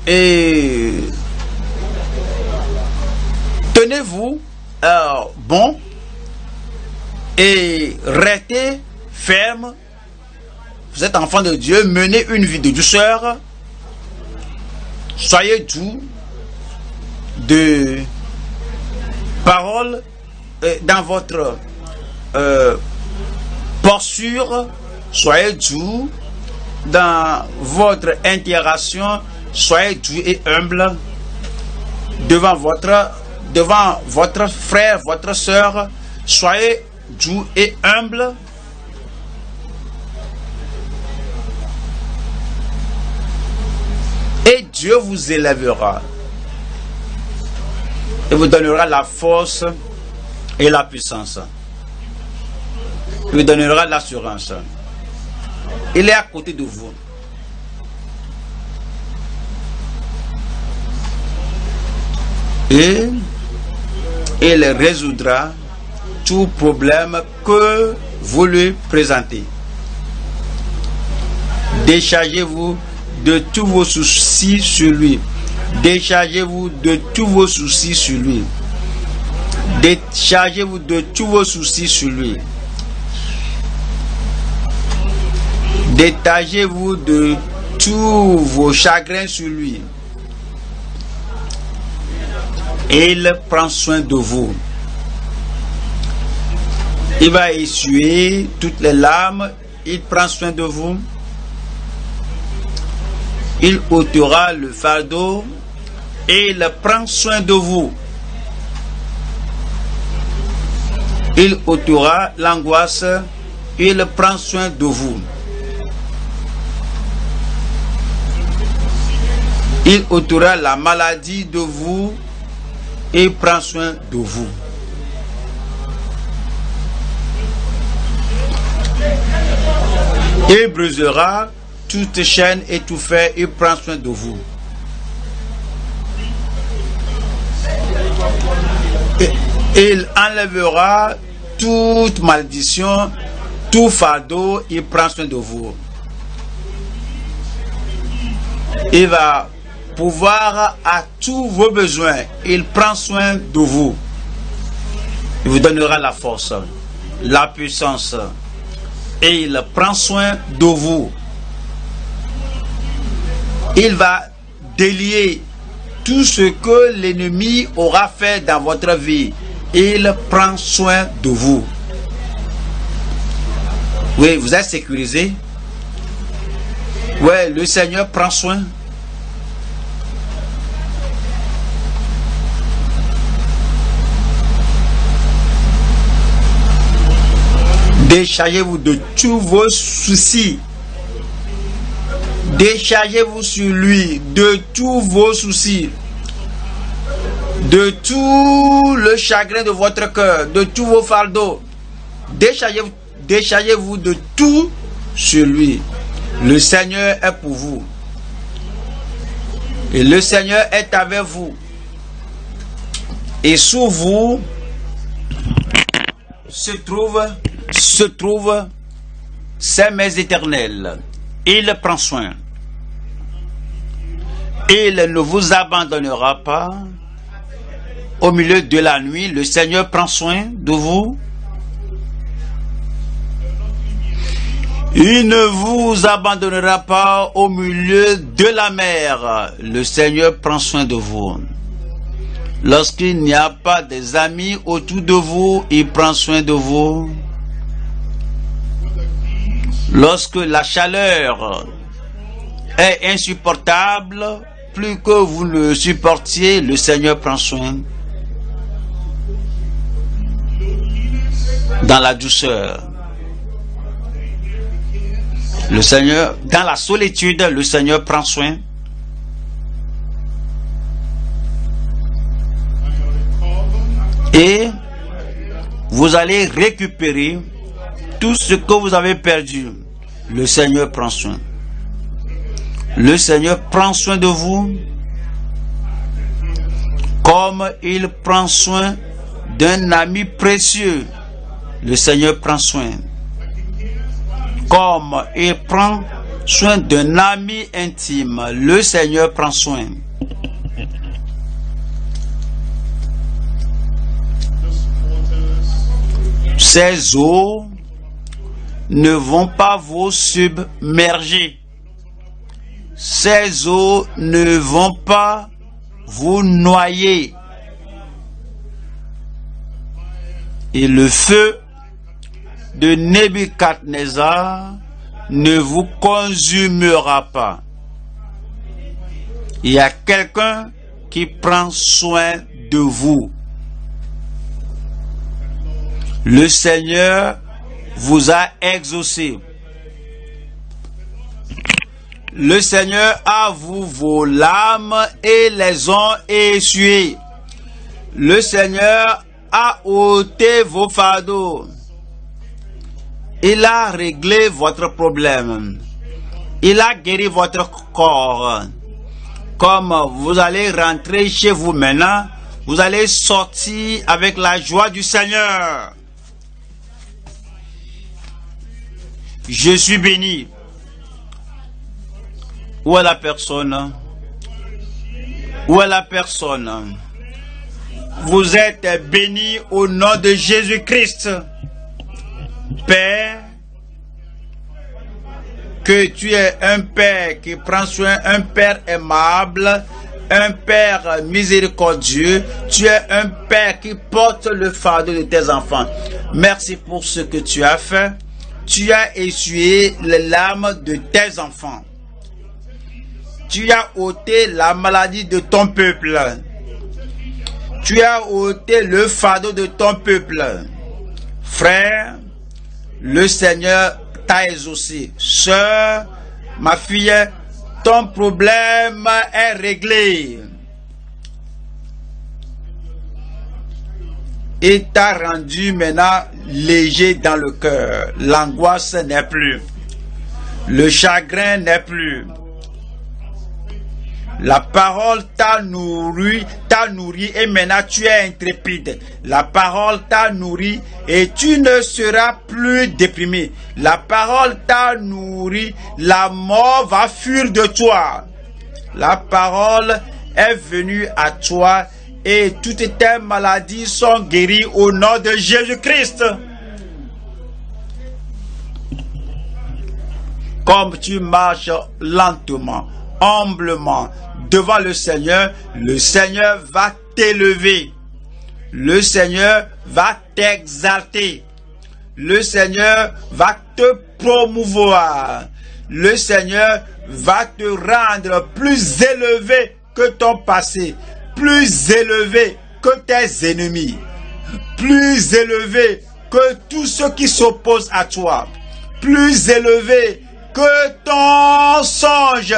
et tenez-vous bon et restez ferme. Vous êtes enfant de Dieu, menez une vie de douceur. Soyez doux de parole dans votre posture. Soyez doux dans votre interaction. Soyez doux et humble devant votre frère, votre soeur. Soyez doux et humble. Et Dieu vous élèvera et vous donnera la force et la puissance. Il vous donnera l'assurance. Il est à côté de vous. Et il résoudra tout problème que vous lui présentez. Déchargez-vous de tous vos soucis sur lui. Déchargez-vous de tous vos soucis sur lui. Déchargez-vous de tous vos soucis sur lui. Détachez-vous de tous vos chagrins sur lui. Il prend soin de vous. Il va essuyer toutes les larmes. Il prend soin de vous. Il ôtera le fardeau et il prend soin de vous. Il ôtera l'angoisse, il prend soin de vous. Il ôtera la maladie de vous et prend soin de vous. Il brisera toute chaîne et tout fer, il prend soin de vous. Il enlèvera toute malédiction, tout fardeau, il prend soin de vous. Il va pouvoir à tous vos besoins, il prend soin de vous. Il vous donnera la force, la puissance, et il prend soin de vous. Il va délier tout ce que l'ennemi aura fait dans votre vie. Il prend soin de vous. Oui, vous êtes sécurisé. Oui, le Seigneur prend soin. Déchargez-vous de tous vos soucis. Déchargez-vous sur lui de tous vos soucis, de tout le chagrin de votre cœur, de tous vos fardeaux. Déchargez-vous de tout sur lui. Le Seigneur est pour vous. Et le Seigneur est avec vous. Et sous vous se trouve ses mains éternelles. Il prend soin. Il ne vous abandonnera pas. Au milieu de la nuit, le Seigneur prend soin de vous. Il ne vous abandonnera pas au milieu de la mer. Le Seigneur prend soin de vous. Lorsqu'il n'y a pas des amis autour de vous, il prend soin de vous. Lorsque la chaleur est insupportable, plus que vous le supportiez, le Seigneur prend soin. Dans la douceur, le Seigneur, dans la solitude, le Seigneur prend soin. Et vous allez récupérer tout ce que vous avez perdu. Le Seigneur prend soin. Le Seigneur prend soin de vous comme il prend soin d'un ami précieux. Le Seigneur prend soin. Comme il prend soin d'un ami intime, le Seigneur prend soin. Ces eaux ne vont pas vous submerger. Ces eaux ne vont pas vous noyer. Et le feu de Nebuchadnezzar ne vous consumera pas. Il y a quelqu'un qui prend soin de vous. Le Seigneur vous a exaucé. Le Seigneur a vu vos larmes et les ont essuyées. Le Seigneur a ôté vos fardeaux. Il a réglé votre problème. Il a guéri votre corps. Comme vous allez rentrer chez vous maintenant, vous allez sortir avec la joie du Seigneur. Je suis béni. Où est la personne? Où est la personne? Vous êtes béni au nom de Jésus-Christ. Père, que tu es un Père qui prend soin, un Père aimable, un Père miséricordieux. Tu es un Père qui porte le fardeau de tes enfants. Merci pour ce que tu as fait. Tu as essuyé les larmes de tes enfants. Tu as ôté la maladie de ton peuple. Tu as ôté le fardeau de ton peuple. Frère, le Seigneur t'a exaucé. Sœur, ma fille, ton problème est réglé. Il t'a rendu maintenant léger dans le cœur. L'angoisse n'est plus. Le chagrin n'est plus. La parole t'a nourri et maintenant tu es intrépide. La parole t'a nourri et tu ne seras plus déprimé. La parole t'a nourri, la mort va fuir de toi. La parole est venue à toi et toutes tes maladies sont guéries au nom de Jésus-Christ. Comme tu marches lentement, humblement devant le Seigneur va t'élever. Le Seigneur va t'exalter. Le Seigneur va te promouvoir. Le Seigneur va te rendre plus élevé que ton passé, plus élevé que tes ennemis, plus élevé que tous ceux qui s'opposent à toi, plus élevé que ton songe,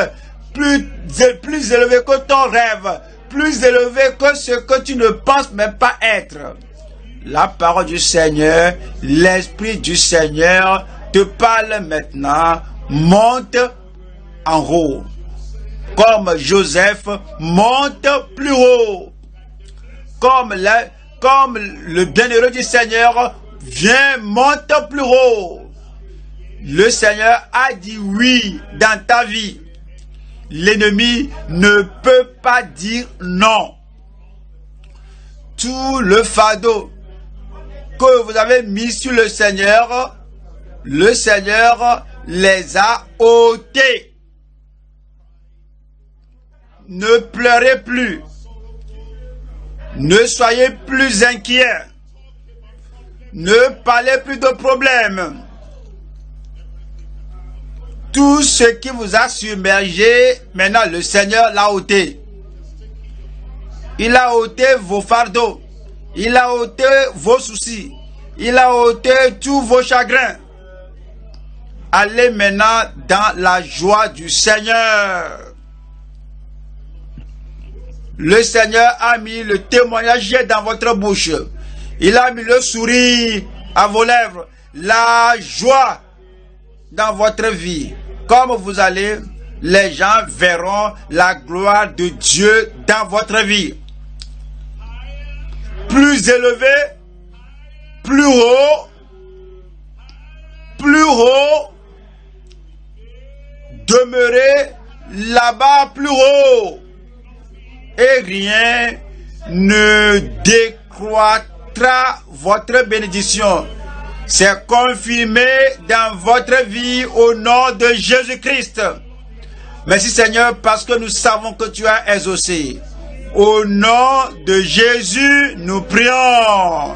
plus élevé que ton rêve, plus élevé que ce que tu ne penses même pas être. La parole du Seigneur, l'Esprit du Seigneur te parle maintenant. Monte en haut. Comme Joseph monte plus haut. Comme le bienheureux du Seigneur vient, monte plus haut. Le Seigneur a dit oui dans ta vie. L'ennemi ne peut pas dire non. Tout le fardeau que vous avez mis sur le Seigneur les a ôtés. Ne pleurez plus. Ne soyez plus inquiets. Ne parlez plus de problèmes. Tout ce qui vous a submergé, maintenant le Seigneur l'a ôté. Il a ôté vos fardeaux. Il a ôté vos soucis. Il a ôté tous vos chagrins. Allez maintenant dans la joie du Seigneur. Le Seigneur a mis le témoignage dans votre bouche. Il a mis le sourire à vos lèvres. La joie dans votre vie. Comme vous allez, les gens verront la gloire de Dieu dans votre vie. Plus élevé, plus haut, demeurez là-bas plus haut, et rien ne décroîtra votre bénédiction. C'est confirmé dans votre vie au nom de Jésus-Christ. Merci Seigneur, parce que nous savons que tu as exaucé. Au nom de Jésus, nous prions.